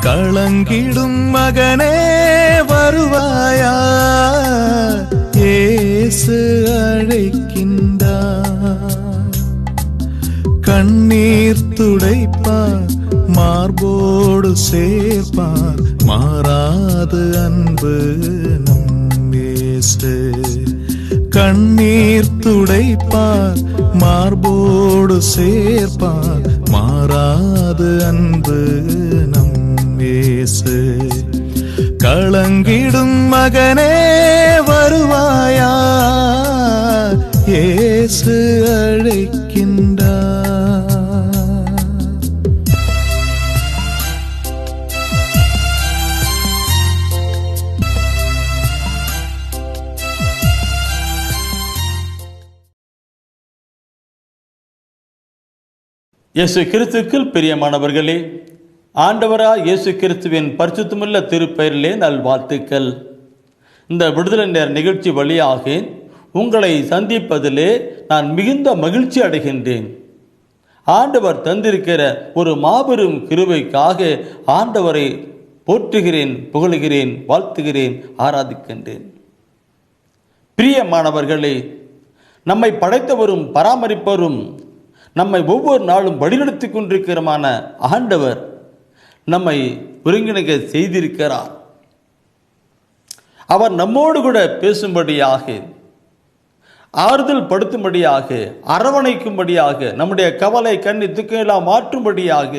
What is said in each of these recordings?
கலங்கிடும் மகனே வருவாயா, இயேசு அழைக்கின்றார். கண்ணீர் துடைப்பார், மார்போடு சேர்ப்பார், மாறாது அன்பு நம் இயேசு. கண்ணீர் துடைப்பார், மார்போடு சேர்ப்பார், மாறாது அன்பு நம் இயேசு. கலங்கிடும் மகனே வருவாயா, இயேசு அழைக்கின்றார். இயேசு கிறிஸ்துவுக்குள் பிரியமானவர்களே, ஆண்டவராய் இயேசு கிறிஸ்துவின் பரிசுத்தமுள்ள திருப்பெயரிலே நல்வாழ்த்துக்கள். இந்த விடுதலை நேர நிகழ்ச்சி வழியாக உங்களை சந்திப்பதிலே நான் மிகுந்த மகிழ்ச்சி அடைகின்றேன். ஆண்டவர் தந்திருக்கிற ஒரு மாபெரும் கிருபைக்காக ஆண்டவரை போற்றுகிறேன், புகழுகிறேன், வாழ்த்துகிறேன், ஆராதிக்கின்றேன். பிரியமானவர்களே, நம்மை படைத்தவரும் பராமரிப்பவரும் நம்மை ஒவ்வொரு நாளும் வழிநடத்தி கொண்டிருக்கிறமான ஆண்டவர் நம்மை ஒருங்கிணைக்க செய்திருக்கிறார். அவர் நம்மோடு கூட பேசும்படியாக, ஆறுதல் படுத்தும்படியாக, அரவணைக்கும்படியாக, நம்முடைய கவலை கண்ணி துக்கெல்லாம் மாற்றும்படியாக,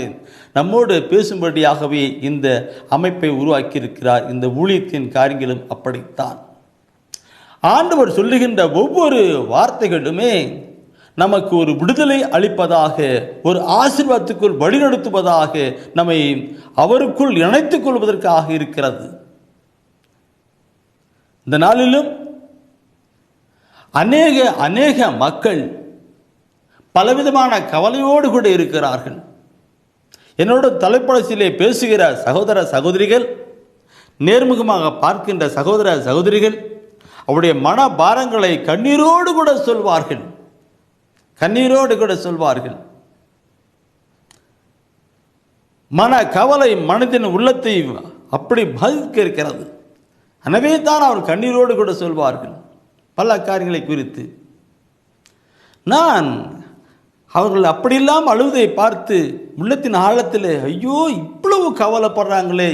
நம்மோடு பேசும்படியாகவே இந்த அமைப்பை உருவாக்கியிருக்கிறார். இந்த ஊழியத்தின் காரியங்களும் அப்படித்தான். ஆண்டவர் சொல்லுகின்ற ஒவ்வொரு வார்த்தைகளுமே நமக்கு ஒரு விடுதலை அளிப்பதாக, ஒரு ஆசீர்வாதத்துக்குள் வழிநடத்துவதாக, நம்மை அவருக்குள் இணைத்துக் கொள்வதற்காக இருக்கிறது. இந்த நாளிலும் அநேக மக்கள் பலவிதமான கவலையோடு கூட இருக்கிறார்கள். என்னோட தொலைபேசியிலே பேசுகிற சகோதர சகோதரிகள், நேர்முகமாக பார்க்கின்ற சகோதர சகோதரிகள் அவருடைய மன பாரங்களை கண்ணீரோடு கூட சொல்வார்கள். மன கவலை மனிதன் உள்ளத்தை அப்படி பாதிக்க இருக்கிறது. எனவே தான் அவர் கண்ணீரோடு கூட சொல்வார்கள் பல காரியங்களை குறித்து. நான் அவர்கள் அப்படியெல்லாம் அழுவதை பார்த்து உள்ளத்தின் ஆழத்தில் ஐயோ இவ்வளவு கவலைப்படுறாங்களே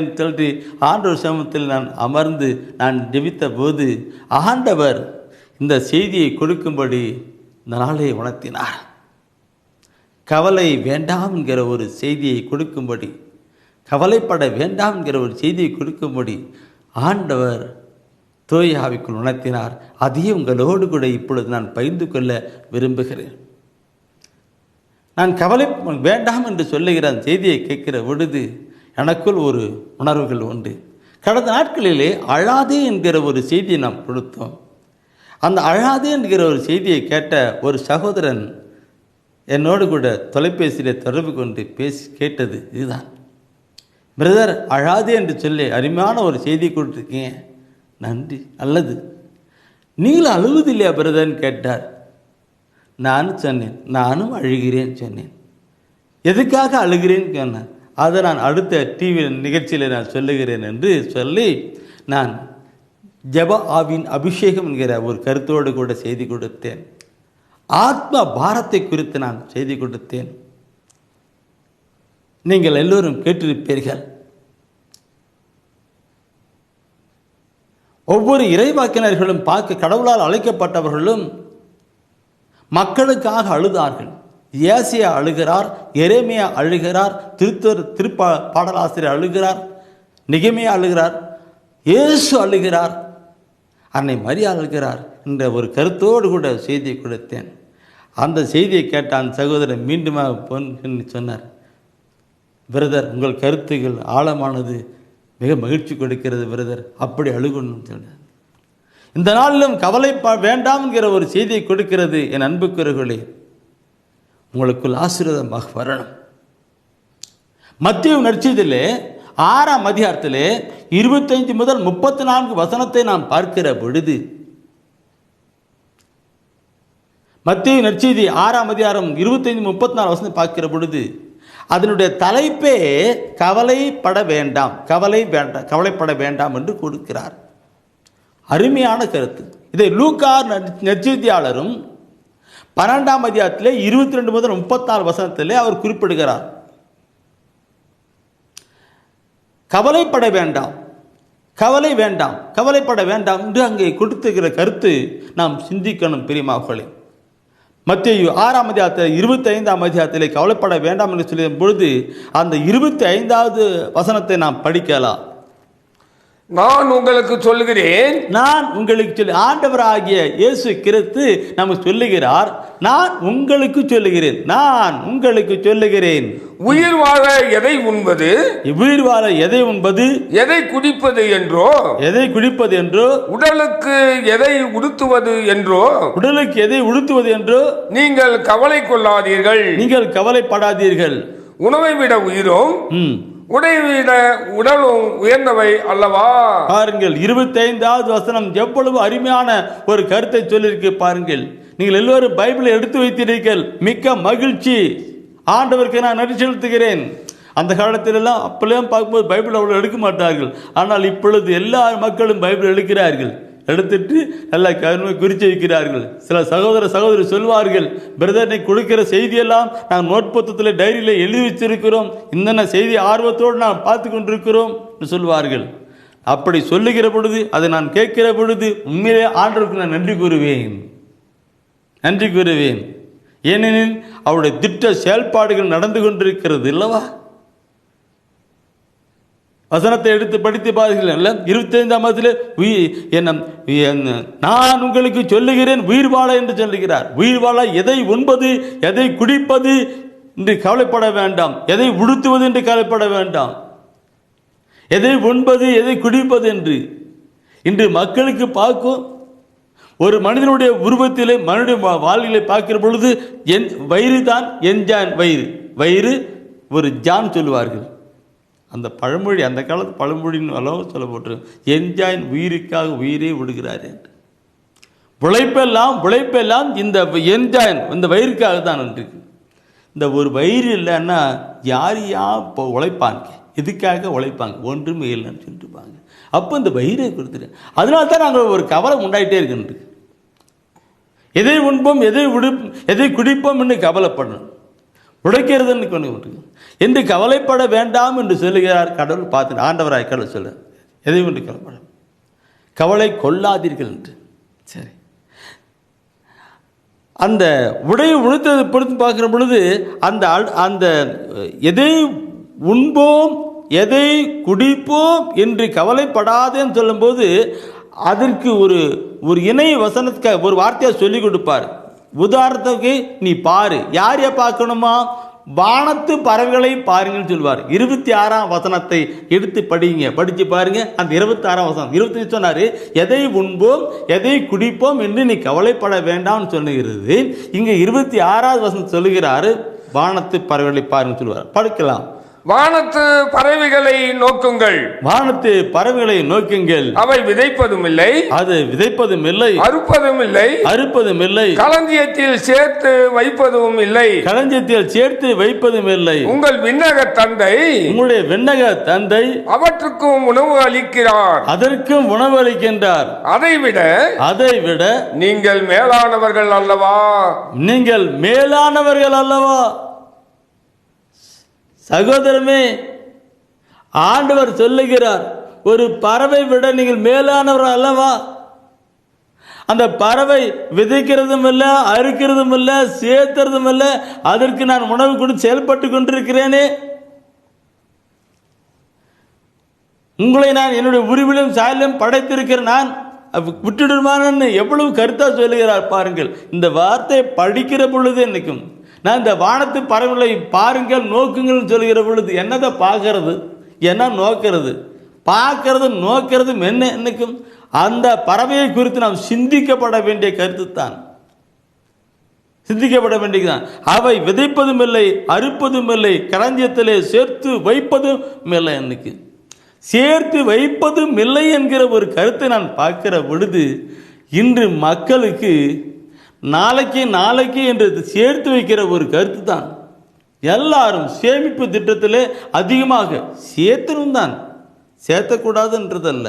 என்று சொல்லி ஆண்டவர் சமூகத்தில் நான் அமர்ந்து நான் ஜெபித்த போது ஆண்டவர் இந்த செய்தியை கொடுக்கும்படி இந்த நாளை உணர்த்தினார். கவலை வேண்டாம் என்கிற ஒரு செய்தியை கொடுக்கும்படி, கவலைப்பட வேண்டாம் என்கிற ஒரு செய்தியை கொடுக்கும்படி ஆண்டவர் தூய ஆவிக்குள் உணர்த்தினார். அதையே உங்களோடு கூட இப்பொழுது நான் பகிர்ந்து கொள்ள விரும்புகிறேன். நான் கவலை வேண்டாம் என்று சொல்லுகிற அந்த செய்தியை கேட்கிற பொழுது எனக்குள் ஒரு உணர்வுகள் உண்டு. கடந்த நாட்களிலே அழாதே என்கிற ஒரு செய்தியை நாம் கொடுத்தோம். அந்த அழாதே என்கிற ஒரு செய்தியை கேட்ட ஒரு சகோதரன் என்னோடு கூட தொலைபேசியில் தொடர்பு கொண்டு கேட்டது இதுதான். பிரதர், அழாதே என்று சொல்லி அருமையான ஒரு செய்தி கொடுத்துருக்கீங்க, நன்றி, நல்லது. நீங்கள் அழுவதில்லையா பிரதர்ன்னு கேட்டார். நானும் சொன்னேன், நானும் அழுகிறேன் சொன்னேன். எதுக்காக அழுகிறேன்னு சொன்னேன். அதை நான் அடுத்த டிவி நிகழ்ச்சியில் நான் சொல்லுகிறேன் என்று சொல்லி நான் ஜெப ஆவின் அபிஷேகம் என்கிற ஒரு கருத்தோடு கூட செய்தி கொடுத்தேன். ஆத்ம பாரத்தை குறித்து நான் செய்தி கொடுத்தேன். நீங்கள் எல்லோரும் கேட்டிருப்பீர்கள். ஒவ்வொரு இறைவாக்கினர்களும் பார்க்க கடவுளால் அழைக்கப்பட்டவர்களும் மக்களுக்காக அழுதார்கள். ஏசியா அழுகிறார், எரேமியா அழுகிறார், பாடலாசிரியர் அழுகிறார், நெகேமியா அழுகிறார், இயேசு அழுகிறார், அன்னை மரியா அழுகிறார் என்ற ஒரு கருத்தோடு கூட செய்தியை கொடுத்தேன். அந்த செய்தியை கேட்ட அந்த சகோதரர் மீண்டுமாக பொன் சொன்னார், பிரதர், உங்கள் கருத்துகள் ஆழமானது, மிக மகிழ்ச்சி கொடுக்கிறது பிரதர், அப்படி அழுகணும்னு சொன்னார். இந்த நாளிலும் கவலை வேண்டாம் என்கிற ஒரு செய்தியை கொடுக்கிறது. என் அன்புக்குரியவர்களே, உங்களுக்குள் ஆசீர்வாதமாக வரணும். மத்தேயு நற்செய்தியிலே 6ஆம் அதிகாரத்திலே 25 முதல் 34 வசனத்தை நாம் பார்க்கிற பொழுது, மத்தேயு நற்செய்தி 6ஆம் அதிகாரம் 25-34 வசனத்தை பார்க்கிற பொழுது, அதனுடைய தலைப்பே கவலைப்பட வேண்டாம், கவலைப்பட வேண்டாம் என்று கொடுக்கிறார். அருமையான கருத்து. இதை லூக்கா நற்செய்தியாளரும் 12ஆம் அதிகாரத்திலே 22 முதல் 34 வசனத்திலே அவர் குறிப்பிடுகிறார். கவலைப்பட வேண்டாம், கவலைப்பட வேண்டாம் என்று அங்கே கொடுத்துக்கிற கருத்து நாம் சிந்திக்கணும் பிரியமானவர்களே. மத்தேயு 6ஆம் அதிகாரத்தில் 25ஆம் அதிகாரத்திலே கவலைப்பட வேண்டாம் என்று சொல்லிய பொழுது அந்த 25வது வசனத்தை நாம் படிக்கலாம். நான் உங்களுக்கு சொல்லுகிறேன், நான் உங்களுக்கு சொல்லி, ஆண்டவராகிய இயேசு கிறிஸ்து நமக்கு சொல்லுகிறார், நான் உங்களுக்கு சொல்லுகிறேன், நான் உங்களுக்கு சொல்லுகிறேன். உயிர் வாழ எதை உண்பது, உயிர் வாழ எதை உண்பது, எதை குடிப்பது என்றோ, எதை குடிப்பது என்றோ, உடலுக்கு எதை உடுத்துவது என்றோ, உடலுக்கு எதை உடுத்துவது என்றோ நீங்கள் கவலை கொள்ளாதீர்கள், நீங்கள் கவலைப்படாதீர்கள். உணவை விட உயிரும் உடையை விட உடலும் உயர்ந்தவை அல்லவா. பாருங்கள், 25வது வசனம் எவ்வளவு அருமையான ஒரு கருத்தை சொல்லியிருக்கு பாருங்கள். நீங்கள் எல்லோரும் பைபிளை எடுத்து வைத்தீர்கள், மிக்க மகிழ்ச்சி, ஆண்டவருக்கு நான் நன்றி செலுத்துகிறேன். அந்த காலத்திலெல்லாம் அப்பெல்லாம் பார்க்கும்போது பைபிள் அவ்வளோ எடுக்க மாட்டார்கள். ஆனால் இப்பொழுது எல்லா மக்களும் பைபிள் எடுக்கிறார்கள். எடுத்துட்டு நல்லா குறித்து வைக்கிறார்கள். சில சகோதரி சொல்வார்கள், பிரதர் கொடுக்கிற செய்தியெல்லாம் நாங்கள் நோட் புத்தகத்தில் டைரியில் எழுதி வச்சிருக்கிறோம், இன்னென்ன செய்தி ஆர்வத்தோடு நான் பார்த்து கொண்டிருக்கிறோம் சொல்வார்கள். அப்படி சொல்லுகிற பொழுது, அதை நான் கேட்கிற பொழுது உண்மையிலே ஆண்டவருக்கு நான் நன்றி கூறுவேன். ஏனெனில் அவருடைய திட்ட செயல்பாடுகள் நடந்து கொண்டிருக்கிறது இல்லவா. வசனத்தை எடுத்து படித்து பாருங்கள். 25ஆம் நான் உங்களுக்கு சொல்லுகிறேன் உயிர் வாழ என்று சொல்லுகிறார். உயிர் வாழ எதை உண்பது, எதை குடிப்பது என்று கவலைப்பட வேண்டாம், எதை உடுத்துவது என்று கவலைப்பட வேண்டாம், எதை உண்பது எதை குடிப்பது என்று இன்று மக்களுக்கு பார்க்கும். ஒரு மனிதனுடைய உருவத்திலே மனிதனுடைய வாழ்விலை பார்க்கிற பொழுது வயிறு தான் என்ஜான் வயிறு ஒரு ஜான் சொல்லுவார்கள். அந்த பழமொழி, அந்த காலத்து பழமொழின்னு அளவு சொல்லப்பட்டு, என்ஜாயின் உயிருக்காக உயிரே விடுகிறார் என்று. உழைப்பெல்லாம் இந்த என்ஜாயின் இந்த வயிறுக்காக தான் இருக்கு. இந்த ஒரு வயிறு இல்லைன்னா யார் இப்போ உழைப்பாங்க, எதுக்காக உழைப்பாங்க, ஒன்றுமே இல்லைன்னு சொல்லிட்டுப்பாங்க. அப்போ இந்த வயிறை கொடுத்துரு. அதனால தான் நாங்கள் ஒரு கவலை உண்டாயிட்டே இருக்கின்றது. எதை உண்போம், எதை குடிப்போம் என்று கவலைப்படணும், உழைக்கிறதுன்னு கொண்டு என்று கவலைப்பட வேண்டாம் என்று சொல்லுகிறார் கடவுள். பார்த்து ஆண்டவராய் கடவுள் சொல்ல, எதையும் என்று கவலைப்பட கவலை கொள்ளாதீர்கள் என்று. சரி, அந்த உடையை உடுத்ததை பொறுத்து பார்க்கிற பொழுது அந்த எதை உண்போம் எதை குடிப்போம் என்று கவலைப்படாதேன்னு சொல்லும்போது அதற்கு ஒரு இணை வசனத்துக்கு ஒரு வார்த்தையை சொல்லி கொடுப்பார். உதாரணத்துக்கு நீ பாரு, யாரைய பார்க்கணுமா, வானத்து பறவைகளை பாருங்கன்னு சொல்வார். 26ஆம் வசனத்தை எடுத்து படிச்சு பாருங்க. அந்த 26ஆம் வசனம் 25 சொன்னாரு, எதை உண்போம் எதை குடிப்போம் என்று நீ கவலைப்பட வேண்டாம்னு சொல்லுகிறது. இங்க 26ஆவது வசனம் சொல்லுகிறாரு, வானத்து பறவைகளை பாருங்க சொல்லுவார். படிக்கலாம். வானத்து பறவைகளை நோக்குங்கள், வானத்து பறவைகளை நோக்குங்கள், அவை விதைப்பதும் இல்லை, அது விதைப்பதும் இல்லை, அறுப்பதும் இல்லை, களஞ்சியத்தில் சேர்த்து வைப்பதும் இல்லை, உங்கள் விண்ணக தந்தை, உங்களுடைய விண்ணக தந்தை அவற்றுக்கும் உணவு அளிக்கிறார், அதற்கும் உணவு அளிக்கின்றார். அதை விட நீங்கள் மேலானவர்கள் அல்லவா. சகோதரமே, ஆண்டவர் சொல்லுகிறார், ஒரு பறவை விட நீங்கள் மேலானவர் அல்லவா. அந்த பறவை விதைக்கிறதும் இல்லை, அறுக்கிறதும் இல்லை, சேர்த்துறதும் இல்லை, அதற்கு நான் உணவு கொடுத்து செயல்பட்டு கொண்டிருக்கிறேனே. உங்களை நான் என்னுடைய உருவிலும் சாயலும் படைத்திருக்கிறேன், நான் விட்டுடுமான்னு எவ்வளவு கருத்தா சொல்லுகிறார் பாருங்கள். இந்த வார்த்தையை படிக்கிற பொழுது என்னைக்கும் நான் இந்த வானத்து பறவைகளை பாருங்கள் நோக்குங்கள் சொல்கிற பொழுது என்னதை பார்க்கறது, என்ன நோக்கிறது என்ன என்னைக்கும் அந்த பறவையை குறித்து நாம் சிந்திக்கப்பட வேண்டிய கருத்து தான், சிந்திக்கப்பட வேண்டியதுதான். அவை விதைப்பதும் இல்லை, அறுப்பதும் இல்லை, களஞ்சியத்திலே சேர்த்து வைப்பதும் இல்லை. என்னைக்கு சேர்த்து வைப்பதும் இல்லை என்கிற ஒரு கருத்தை நான் பார்க்கிற பொழுது இன்று மக்களுக்கு நாளைக்கு என்று சேர்த்து வைக்கிற ஒரு கருத்து தான். எல்லாரும் சேமிப்பு திட்டத்திலே அதிகமாக சேர்த்தணும் தான், சேர்த்தக்கூடாதுன்றதல்ல,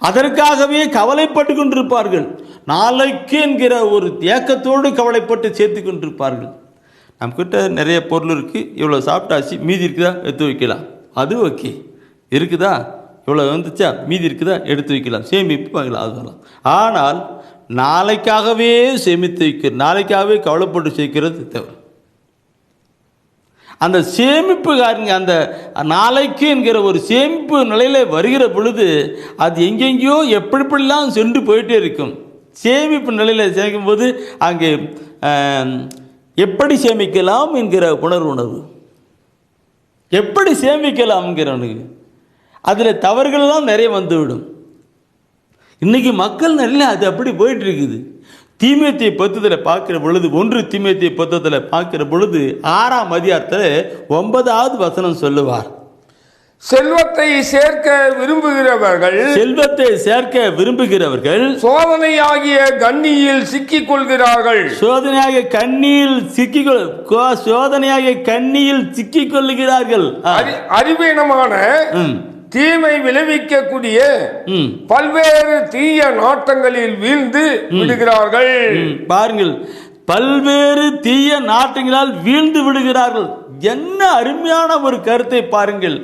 அதற்காகவே கவலைப்பட்டு கொண்டிருப்பார்கள். நாளைக்கு என்கிற ஒரு ஏக்கத்தோடு கவலைப்பட்டு சேர்த்து கொண்டிருப்பார்கள். நம்மக்கிட்ட நிறைய பொருள் இருக்குது, இவ்வளோ சாப்பிட்டாச்சு, மீதி இருக்குதா எடுத்து வைக்கலாம், அது ஓகே. இருக்குதா, இவ்வளோ வந்துச்சா, மீதி இருக்குதா எடுத்து வைக்கலாம், சேமிப்பு பார்க்கலாம், அது சொல்லலாம். ஆனால் நாளைக்காகவே சேமித்து வைக்கிறது, நாளைக்காகவே கவலைப்பட்டு சேர்க்கிறது தவறு. அந்த சேமிப்பு காரங்க அந்த நாளைக்கு என்கிற ஒரு சேமிப்பு நிலையில் வருகிற பொழுது அது எங்கெங்கேயோ எப்படிலாம் சென்று போயிட்டே இருக்கும். சேமிப்பு நிலையில் சேர்க்கும்போது அங்கே எப்படி சேமிக்கலாம் என்கிற உணர்வு, எப்படி சேமிக்கலாம்ங்கிறவனுக்கு அதில் தவறுகள்லாம் நிறைய வந்துவிடும். இன்றைக்கி மக்கள் நிறைய அது அப்படி போயிட்டு இருக்குது. தீமோத்தேயு பத்தத்தில் பார்க்கிற பொழுது, 1 தீமோத்தேயு பத்தத்தில் பார்க்கிற பொழுது 6ஆம் அதிகாரத்தில் 9வது வசனம் சொல்லுவார், செல்வத்தை சேர்க்க விரும்புகிறவர்கள் சோதனையாகிய கண்ணியில் சிக்கிக் கொள்கிறார்கள். சோதனையாகிய கண்ணியில் சிக்கிக் கொள்ளுகிறார்கள். அறிவீனமான தீமை விளைவிக்கக்கூடிய பல்வேறு தீய நாட்டங்களில் வீழ்ந்து விடுகிறார்கள். பாருங்கள், பல்வேறு தீய நாட்டங்களால் வீழ்ந்து விடுகிறார்கள். என்ன அருமையான ஒரு கருத்தை பாருங்கள்.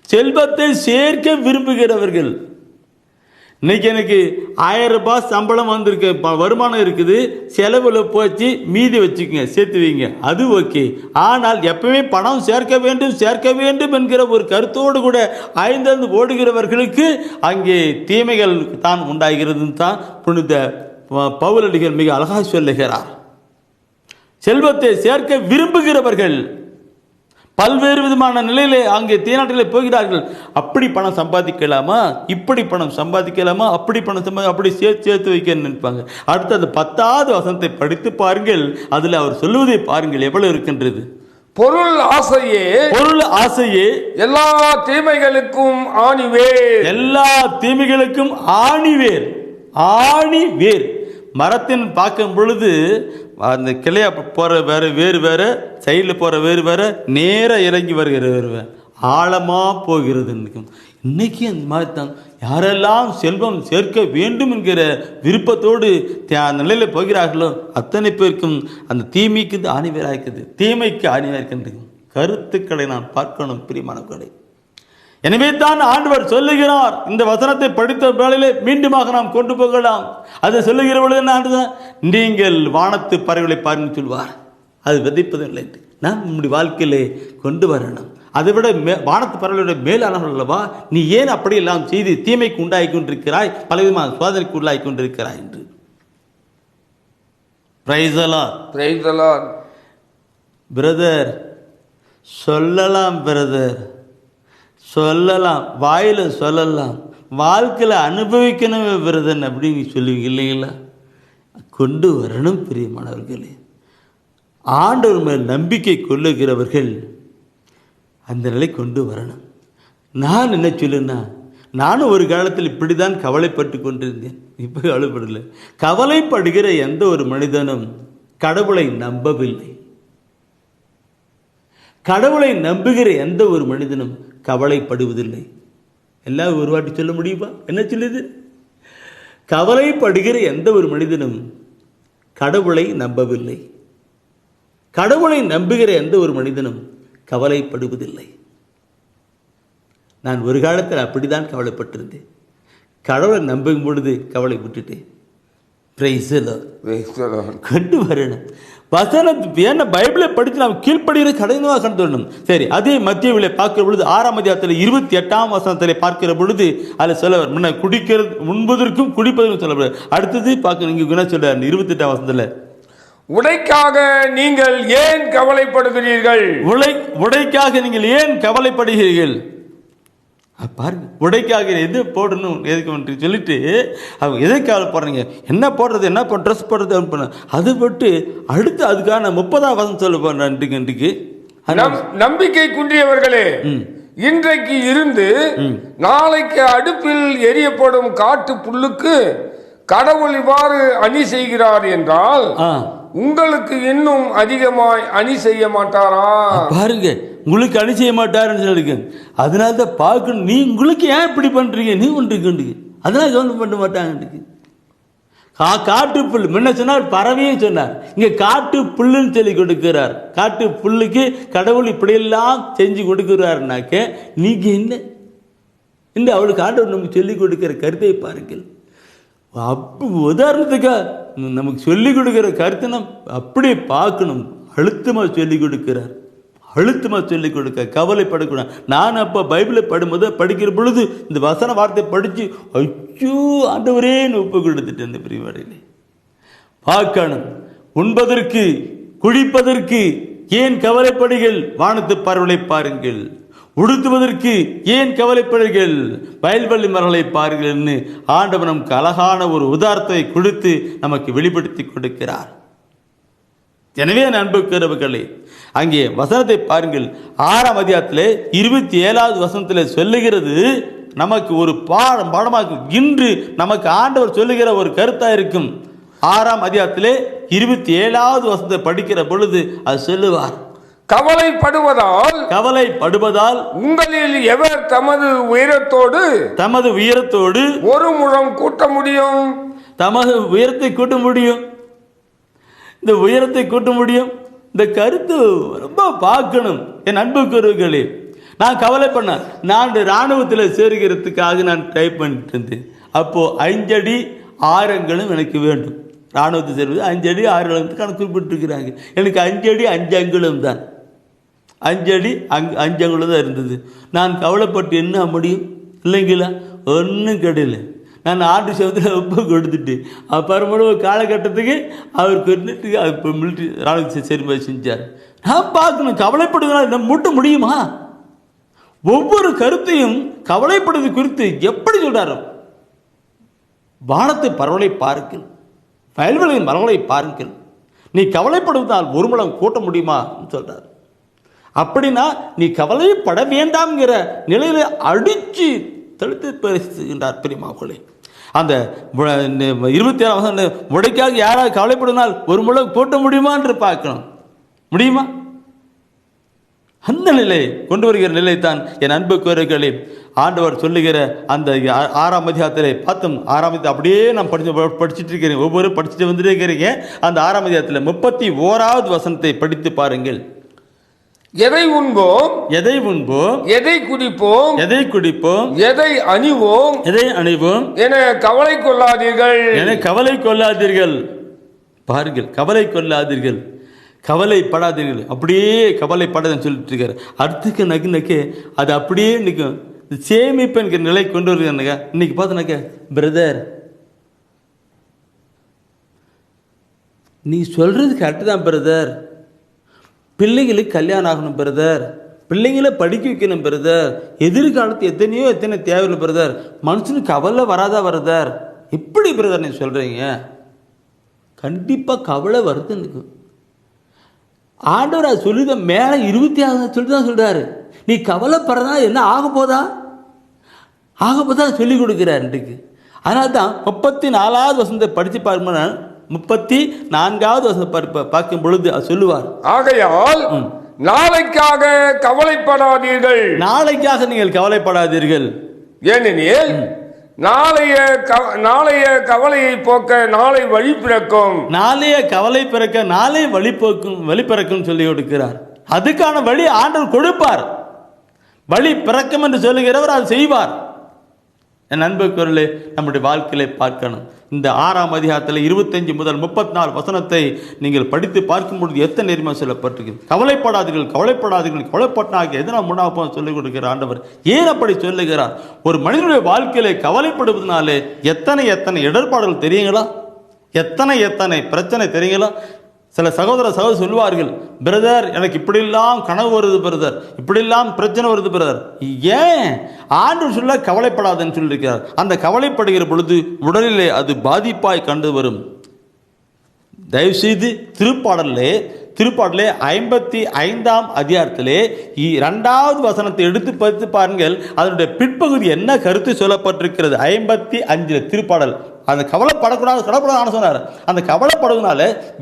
செல்வத்தை சேர்க்க விரும்புகிறவர்கள், இன்னைக்கு எனக்கு 1000 ரூபாய் சம்பளம் வந்திருக்கு, வருமானம் இருக்குது, செலவில் போச்சு, மீதி வச்சுக்கோங்க, சேர்த்து வைங்க, அது ஓகே. ஆனால் எப்பவுமே பணம் சேர்க்க வேண்டும் என்கிற ஒரு கருத்தோடு கூட ஆய்ந்து ஓடுகிறவர்களுக்கு அங்கே தீமைகள் தான் உண்டாகிறது தான் புனித பவுலடிகள் மிக அழகாக சொல்லுகிறார். செல்வத்தை சேர்க்க விரும்புகிறவர்கள் பல்வேறு விதமான நிலையிலே அங்கே தீநாட்டிலே போகிறார்கள். அப்படி பணம் சம்பாதிக்கலாமா, இப்படி பணம் சம்பாதிக்கலாமா, அப்படி பணம் அப்படி சேர்த்து வைக்க நினைப்பாங்க. அடுத்து அந்த 10வது வசனத்தை படித்து பாருங்கள், அதில் அவர் சொல்லுவதை பாருங்கள் எவ்வளவு இருக்கின்றது. பொருள் ஆசையே எல்லா தீமைகளுக்கும் ஆணிவேர். எல்லா தீமைகளுக்கும் ஆணிவேர். மரத்தின் பார்க்கும் பொழுது அந்த கிளையா போகிற வேறு வேறு, சைடில் போகிற வேறு நேராக இறங்கி வருகிற வேறு ஆழமாக போகிறது. இன்னைக்கு அந்த மாதிரி தான் யாரெல்லாம் செல்வம் சேர்க்க வேண்டும் என்கிற விருப்பத்தோடு நிலையில் போகிறார்களோ அத்தனை பேருக்கும் அந்த தீமைக்கு ஆணிவேராக இருக்குது, தீமைக்கு ஆணிவேராக இருக்கின்றது. கருத்துக்களை நான் பார்க்கணும் பிரியமானவர்களே. எனவே தான் ஆண்டவர் சொல்லுகிறார், இந்த வசனத்தை படித்த வேளையிலே மீண்டுமாக நாம் கொண்டு போகலாம். அதை சொல்லுகிற பொழுது என்ன, நீங்கள் வானத்து பறவைகளை பாருங்கள் சொல்வார், அது விதைப்பதில்லை, நாம் நம்முடைய வாழ்க்கையிலே கொண்டு வரணும். அதை விட வானத்து பறவைகளுடைய மேலானவர்கள் அல்லவா, நீ ஏன் அப்படியெல்லாம் செய்து தீமைக்கு உண்டாகி கொண்டிருக்கிறாய், பலவிதமான சோதனைக்கு உள்ளாகி கொண்டிருக்கிறாய் என்று. Praise the Lord. பிரதர் சொல்லலாம், பிரதர் சொல்லலாம், வாயில் சொல்லலாம், வாழ்க்கையில் அனுபவிக்கணும் பிரதன் அப்படின்னு சொல்லுவீங்க இல்லைங்களா? கொண்டு வரணும் பிரியமானவர்களே. ஆண்டவர் மேல் நம்பிக்கை கொள்ளுகிறவர்கள் அந்த நிலை கொண்டு வரணும். நான் என்ன சொல்லுன்னா, நானும் ஒரு காலத்தில் இப்படி தான் கவலைப்பட்டு கொண்டிருந்தேன், இப்போ கவலைப்படலை. கவலைப்படுகிற எந்த ஒரு மனிதனும் கடவுளை நம்பவில்லை. கடவுளை நம்புகிற எந்த ஒரு மனிதனும் கவலைப்படுவதில்லை. எல்லாம் ஒரு வாட்டி சொல்ல முடியுமா? என்ன சொல்லுது? கவலைப்படுகிற எந்த ஒரு மனிதனும் கடவுளை நம்பவில்லை. கடவுளை நம்புகிற எந்த ஒரு மனிதனும் கவலைப்படுவதில்லை. நான் ஒரு காலத்தில் அப்படிதான் கவலைப்பட்டிருந்தேன். கடவுளை நம்பும் பொழுது கவலை விட்டுட்டேன். கொண்டு வரணும் வசனத்து. ஏன்னா பைபிளை படித்து நாம் கீழ்ப்படுகிற கடினமாக கண்டுள்ளணும். சரி, அதே மத்தியவிலை பார்க்கிற பொழுது 6ஆம் அதிகாரத்தில் 28ஆம் வசனத்தில் பார்க்கிற பொழுது அதில் சொல்லவர் முன்ன குடிக்கிறது உண்பதற்கும் குடிப்பதற்கும் சொல்லப்படுது. அடுத்தது பார்க்க இங்கே என்ன சொல்றாரு 28ஆம் வசனத்தில், உடைக்காக நீங்கள் ஏன் கவலைப்படுகிறீர்கள்? உடைக்காக நீங்கள் ஏன் கவலைப்படுகிறீர்கள்? பாருங்க, உடைக்காக எது போடணும் எதுக்கு சொல்லிட்டு அவங்க எதை கவலைப்படுறீங்க, என்ன போடுறது, என்ன ட்ரெஸ் போடுறது, அது போட்டு அடுத்து அதுக்கான 30ஆம் வசனம் சொல்ல போறேன். நம்பிக்கை குன்றியவர்களே, இன்றைக்கு இருந்து நாளைக்கு அடுப்பில் எரியப்படும் காட்டு புல்லுக்கு கடவுள் இவ்வாறு அணி செய்கிறார் என்றால் உங்களுக்கு இன்னும் அதிகமாய் அணி செய்ய மாட்டாரா? பாருங்க, உங்களுக்கு அணி செய்ய மாட்டாருன்னு சொல்லிருக்கு. அதனால தான் பார்க்கணும், நீ உங்களுக்கு ஏன் இப்படி பண்றீங்க, நீ பண்றீங்க, அதனால கவனம் பண்ண மாட்டாங்க. காட்டு புல் முன்ன சொன்னார், பறவையும் சொன்னார், இங்க காட்டு புல்லுன்னு சொல்லி கொடுக்கிறார். காட்டு புல்லுக்கு கடவுள் இப்படியெல்லாம் செஞ்சு கொடுக்கிறாருனாக்க நீங்க என்ன இந்த அவளுக்கு ஆண்டவர் நமக்கு சொல்லிக் கொடுக்கிற கருத்தை பாருங்கள். உதாரணத்துக்கா நமக்கு சொல்லிக் கொடுக்கிற கருத்தை நாம் அப்படியே பார்க்கணும். அழுத்தமாக சொல்லிக் கொடுக்கிறார், அழுத்தமாக சொல்லிக் கொடுக்க, கவலைப்படக்கூடாது. நான் அப்போ பைபிளை படிக்கிற பொழுது இந்த வசன வார்த்தை படித்து ஐயோ ஆண்டவரே ஒப்பு கொடுத்துட்டு இந்த பிரிவாடையிலே பார்க்கணும். உண்பதற்கு குடிப்பதற்கு ஏன் கவலைப்படுகள், வானத்து பறவைகளை பாருங்கள். உடுத்துவதற்கு ஏன் கவலைப்படுகள், வயல்வெளி மரங்களை பாருங்கள்னு ஆண்டவர் நமக்கு அழகான ஒரு உதாரணத்தை கொடுத்து நமக்கு வெளிப்படுத்தி கொடுக்கிறார். எனவே அன்புக்குரியவர்களே, அங்கே வசனத்தை பாருங்கள். 6ஆம் அதிகாரத்திலே 27வது வசனத்தில் சொல்லுகிறது நமக்கு ஒரு பாடமாக இன்று நமக்கு ஆண்டவர் சொல்லுகிற ஒரு கருத்தாக இருக்கும். 6ஆம் அதிகாரத்திலே 27வது வசனத்தை படிக்கிற பொழுது அது சொல்லுவார், கவலைப்படுவதால் உங்களில் எவர் தமது உயரத்தோடு ஒரு முழம் கூட்ட முடியும். தமது உயரத்தை கூட்ட முடியும், இந்த உயரத்தை கூட்ட முடியும். இந்த கருத்து ரொம்ப பார்க்கணும். என் அன்புக்குரியவர்களே, நான் கவலை பண்ணேன். நான் இராணுவத்தில் சேர்கிறதுக்காக நான் டைப் பண்ணிட்டு இருந்தேன். அப்போ 5 அடி 6 அங்குலம் எனக்கு வேண்டும். இராணுவத்தை சேர்வது 5 அடி 6 அங்குலம் குறிப்பிட்டிருக்கிறாங்க. எனக்கு 5 அடி 5 அங்குலம் தான், 5 அடி 5 அங்குலம் தான் இருந்தது. நான் கவலைப்பட்டு என்ன முடியும் இல்லைங்களா? ஒன்றும் கிடையாது. நான் ஆண்டு சேவத்தில் ஒப்பு கொடுத்துட்டு அப்புறமேல ஒரு காலகட்டத்துக்கு அவர் கொண்டுட்டு இப்போ மிலிட்ரி இராணுவத்தை சேர்மை செஞ்சார். நான் பார்க்கணும், கவலைப்படுவதனால் நம்ம மூட்ட முடியுமா? ஒவ்வொரு கருத்தையும் கவலைப்படுவது குறித்து எப்படி சொல்றாரு? வானத்து பறவைகளை பாருங்கள், வயல்வெளியின் மரங்களை பாருங்கள், நீ கவலைப்படுவதால் ஒரு முழம் கூட்ட முடியுமா சொல்றார். அப்படின்னா நீ கவலைப்பட வேண்டாம்ங்கிற நிலையில அடிச்சு தடுத்து பேசுகின்றார் பெரியமாக்களே. அந்த 27 முடைக்காக யாராவது கவலைப்படுனால் ஒரு முழம் கூட்ட முடியுமா என்று பார்க்கணும். முடியுமா? அந்த நிலை கொண்டு வருகிற நிலைத்தான் என் அன்புக்குரியவர்களே ஆண்டவர் சொல்லுகிற அந்த 6ஆம் அதிகாரத்திலே பார்த்தோம். 6ஆம் அதிகாரம் அப்படியே நான் படிச்சுட்டு இருக்கிறேன், ஒவ்வொரு படிச்சுட்டு வந்துட்டே இருக்கிறீங்க. அந்த 6ஆம் அதிகாரத்தில் 31வது வசனத்தை படித்து பாருங்கள். எதை உண்போம், எதை உண்போம், எதை குடிப்போம், எதை குடிப்போம், எதை அணிவோம், எதை அணிவோம் என கவலை கொள்ளாதீர்கள், என கவலை கொள்ளாதீர்கள். பாருங்கள், கவலை கொள்ளாதீர்கள், கவலைப்படாதீர்கள். அப்படியே கவலைப்படாதுன்னு சொல்லிட்டு இருக்காரு. அடுத்துக்கு நக்கு அது அப்படியே நிற்கும். சேமிப்பு என்கிற நிலை கொண்டு வருகிறாங்க. இன்னைக்கு பார்த்தனாக்க, பிரதர் நீ சொல்றது கரெக்டு தான் பிரதர், பிள்ளைங்களுக்கு கல்யாணம் ஆகணும் பிரதர், பிள்ளைங்களை படிக்க வைக்கணும் பிரதர், எதிர்காலத்து எத்தனை தேவையில்லை பிரதர், மனுஷனுக்கு கவலை வராதா பிரதர், எப்படி பிரதர் நீ சொல்கிறீங்க? கண்டிப்பாக கவலை வருதுன்னு ஆண்டவர் அது சொல்லித மேலே 26 சொல்லி தான் சொல்கிறாரு. நீ கவலைப்படுறதா என்ன ஆக போதா சொல்லிக் கொடுக்குறாரு இன்றைக்கு. அதனால தான் 34வது வசனத்தை படித்து பார்க்கணும்னா 34வது வசனத்தை பார்க்கும் பொழுது அது சொல்லுவார், ஆகையால் நாளைக்காக கவலைப்படாதீர்கள், நாளைக்காக நீங்கள் கவலைப்படாதீர்கள், ஏனெனில் நாளைய கவலையை போக்க நாளை வழி பிறக்கும், நாளைய கவலை பிறக்க நாளை வழி பிறக்கும் சொல்லி கொடுக்கிறார். அதுக்கான வழி ஆண்டவர் கொடுப்பார். வழி பிறக்கும் என்று சொல்லுகிறவர் அது செய்வார். என் அன்புக்குரியவர்களே, நம்முடைய வாழ்க்கையை பார்க்கணும். இந்த 6ஆம் அதிகாரத்தில் 25 முதல் 34 வசனத்தை நீங்கள் படித்து பார்க்கும்பொழுது எத்தனை நேர்மையாக சொல்லப்பட்டிருக்கு. கவலைப்படாதீர்கள், கவலைப்பட்டாக எதனால் முன்னாக சொல்லிக் கொடுக்கிற ஆண்டவர் ஏன் அப்படி சொல்லுகிறார்? ஒரு மனிதனுடைய வாழ்க்கையில கவலைப்படுவதனாலே எத்தனை இடர்பாடுகள் தெரியுங்களா? எத்தனை பிரச்சனை தெரியுங்களா? சில சகோதர சொல்லுவார்கள், பிரதர் எனக்கு இப்படிலாம் கனவு வருது பிரதர், இப்படிலாம் பிரச்சனை வருது பிரதர். ஏன்? ஆண்டவர் சொல்ல கவலைப்படாதுன்னு சொல்லியிருக்கிறார். அந்த கவலைப்படுகிற பொழுது உடலிலே அது பாதிப்பாய் கண்டு வரும். தயவுசெய்து திருப்பாடலே 55ஆம் அதிகாரத்திலே 2வது வசனத்தை எடுத்து பார்த்து பாருங்கள். அதனுடைய பிற்பகுதி என்ன கருத்து சொல்லப்பட்டிருக்கிறது. 55 திருப்பாடல் அந்த கவலைப்படக்கூடாது சொன்னார். அந்த கவலைப்படுவதனால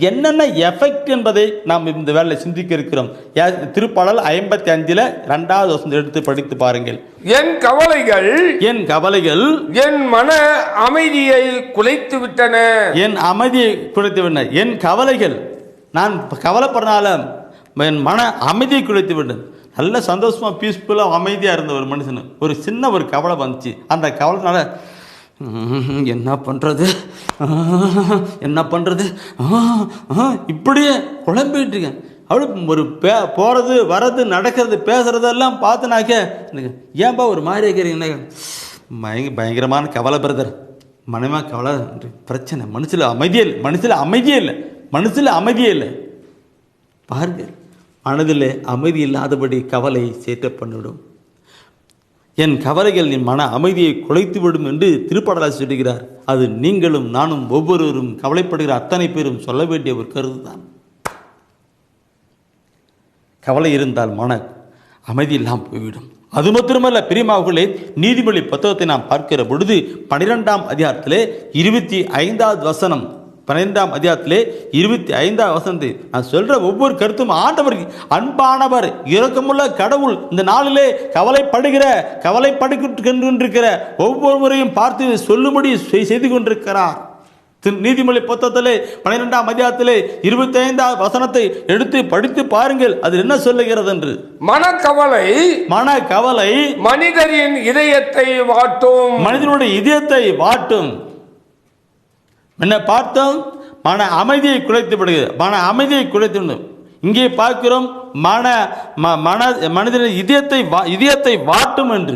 என்னென்ன எஃபெக்ட் என்பதை நாம் இந்த வேலையில் சிந்திக்க இருக்கிறோம். திருப்பாடல் 55 2வது வசனம் எடுத்து படித்து பாருங்கள். என் கவலைகள் என் மன அமைதியை குலைத்து விட்டன. என் அமைதியை குலைத்து விட்டன. என் கவலைகள், நான் கவலைப்படுறனால என் மன அமைதியை குலைத்து விட்டேன். நல்ல சந்தோஷமா பீஸ்ஃபுல்லாக அமைதியாக இருந்த ஒரு மனுஷனு ஒரு சின்ன ஒரு கவலை வந்துச்சு. அந்த கவலைனால என்ன பண்ணுறது இப்படியே குழம்பிட்டு இருக்கேன். அப்படி ஒரு போகிறது வர்றது நடக்கிறது பேசுகிறதெல்லாம் பார்த்துனாக்க எனக்கு ஏன்பா ஒரு மாதிரி இருக்கிறீங்க. பயங்கரமான கவலை பிரதர், மனமா கவலை பிரச்சனை, மனசில் அமைதியே இல்லை. பாருங்க, மனதில் அமைதி இல்லாதபடி கவலை சேட்ட பண்ணிவிடும். என் கவலைகள் என் மன அமைதியை குலைத்து விடும் என்று திருப்பாடலாசிரியர் சொல்லுகிறார். அது நீங்களும் நானும் ஒவ்வொருவரும் கவலைப்படுகிற அத்தனை பேரும் சொல்ல வேண்டிய ஒரு கருத்து தான். கவலை இருந்தால் மன அமைதி இல்லாமல் போய்விடும். அது மாத்திரமல்ல பிரியமானவர்களே, நீதிமொழி புத்தகத்தை நாம் பார்க்கிற பொழுது 12ஆம் அதிகாரத்திலே 25வது வசனம், 12ஆம் அதிகாரத்திலே 25வது வசனத்தை நான் சொல்ற ஒவ்வொரு கருத்தும் ஆண்டவருக்கு அன்பானவர் இரக்கமுள்ள கடவுள் இந்த நாளிலே கவலைப்படுகின்ற ஒவ்வொருவரையும் பார்த்து சொல்லும்படி செய்து கொண்டிருக்கிறார். நீதிமொழி புத்தகத்திலே 12ஆம் அதிகாரத்திலே 25வது வசனத்தை எடுத்து படித்து பாருங்கள். அது என்ன சொல்லுகிறது என்று. மனக்கவலை மனிதரின் இதயத்தை வாட்டும். மனிதனுடைய இதயத்தை வாட்டும். என்ன பார்த்தோம்? மன அமைதியை குலைத்து விடுகிறது. மன அமைதியை குலைத்து இங்கே பார்க்கிறோம் மனிதனின் இதயத்தை வாட்டும் என்று.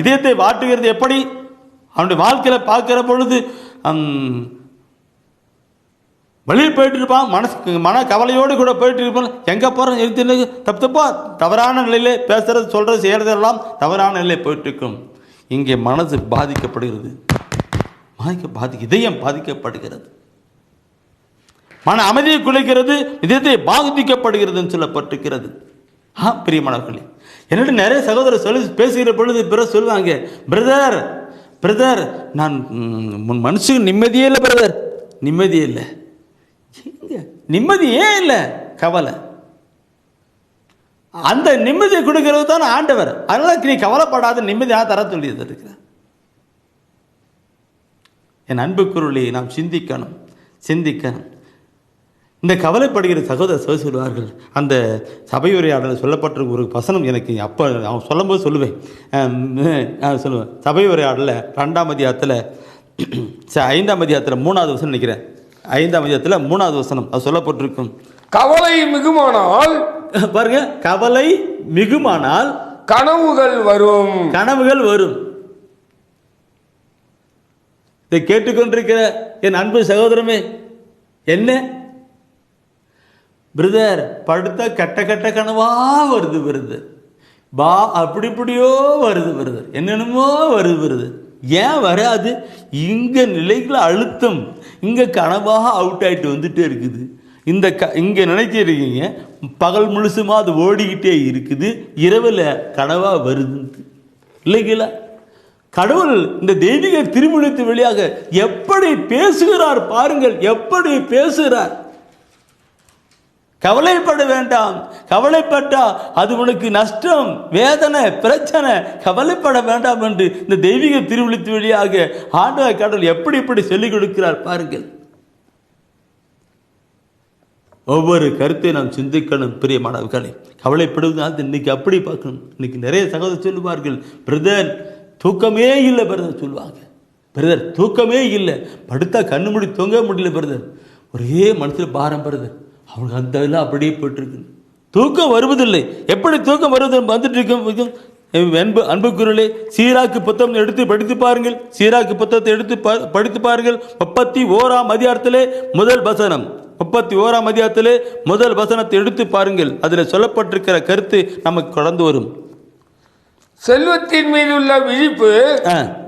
இதயத்தை வாட்டுகிறது எப்படி? அவனுடைய வாழ்க்கையில் பார்க்கிற பொழுது வெளியில் போயிட்டு இருப்பான், மன கவலையோடு கூட போயிட்டு இருப்பான். எங்கே போகிறோம் தப்பா தவறான நிலையிலே பேசுறது சொல்றது செய்யறதெல்லாம் தவறான நிலையில் போயிட்டு இருக்கும். இங்கே மனது பாதிக்கப்படுகிறது, இதயம் பாதிக்கப்படுகிறது, மன அமைதியை குலைக்கிறது, இதயத்தை பாதிக்கப்படுகிறது சொல்லப்பட்டிருக்கிறது. பிரியமானவர்களே, என்னிட நிறைய சகோதரர் பேசுகிற பொழுது பிறகு சொல்லுவாங்க, பிரதர் நான் மனுஷனுக்கு நிம்மதியே இல்லை பிரதர், நிம்மதியே இல்லை. நிம்மதியே இல்லை, கவலை. அந்த நிம்மதியை கொடுக்கிறது தான் ஆண்டவர். அதனால நீ கவலைப்படாத, நிம்மதியாக தர சொல்லியது இருக்கிறார். என் அன்புக்குருளை நாம் சிந்திக்கணும். இந்த கவலைப்படுகிற சகோதரர் சொல்லுவார்கள். அந்த சபை உரையாடல் சொல்லப்பட்ட ஒரு வசனம் எனக்கு அப்போ அவன் சொல்லும்போது சொல்லுவேன். சபை உரையாடலில் 2ஆம் அதிகாரத்தில் 5ஆம் அதிகாரத்தில் 3வது வசனம் நினைக்கிறேன். 5ஆம் அதிகாரத்தில் 3வது வசனம் அது சொல்லப்பட்டிருக்கும். கவலை மிகுமானால் பாருங்க, கவலை மிகுமானால் கனவுகள் வரும். இதை கேட்டுக்கொண்டிருக்கிற என் அன்பு சகோதரமே, என்ன பிரதர் படுத்த கட்ட கனவா வருது பிரதர், இப்படியோ வருது பிரதர், என்னென்னமோ வருது பிரதர். ஏன் வராது? இங்க நிலைகளை அழுத்தம், இங்க கனவாக அவுட் ஆயிட்டு வந்துட்டே இருக்குது. இங்க நினைச்சிருக்கீங்க பகல் முழுசுமா அது ஓடிக்கிட்டே இருக்குது, இரவில் கனவா வருது இல்லைங்களா? கடவுள் இந்த தெய்வீக திருமணத்து வழியாக எப்படி பேசுகிறார் பாருங்கள், எப்படி பேசுகிறார். கவலைப்பட வேண்டாம், கவலைப்பட்டா அது உனக்கு நஷ்டம், வேதனை, பிரச்சனை, கவலைப்பட வேண்டாம் என்று இந்த தெய்வீக திருவிழித்து வழியாக ஆண்டவர் கடவுள் எப்படி சொல்லிக் கொடுக்கிறார் பாருங்கள். ஒவ்வொரு கருத்தை நாம் சிந்திக்கணும் பிரியமானவர்களே. கவலைப்படுவதால் இன்னைக்கு அப்படி பார்க்கணும். இன்னைக்கு நிறைய சகோதரர் சொல்லுவார்கள், பிரதர் தூக்கமே இல்லை பிரதர் சொல்லுவாங்க. பிரதர் தூக்கமே இல்லை, படுத்தா கண்ணு மூடி தூங்க முடியல பிரதர், ஒரே மனசில் பாரம் பிரதர். அவனுக்கு அந்த இதெல்லாம் அப்படியே போயிட்டுருக்கு, தூக்கம் வருவதில்லை. எப்படி தூக்கம் வருவது வந்துட்டு இருக்கும்? அன்புக்குறளே, சீராக்கு புத்தகம் எடுத்து படித்து பாருங்கள். சீராக்கு புத்தகத்தை எடுத்து படித்து பாருங்கள். 31ஆம் அதிகாரத்திலே முதல் வசனம், 31ஆம் அதிகாரத்திலே முதல் வசனத்தை எடுத்து பாருங்கள். அதில் சொல்லப்பட்டிருக்கிற கருத்து நமக்கு கடந்து வரும். செல்வத்தின் மீது உள்ள விழிப்பு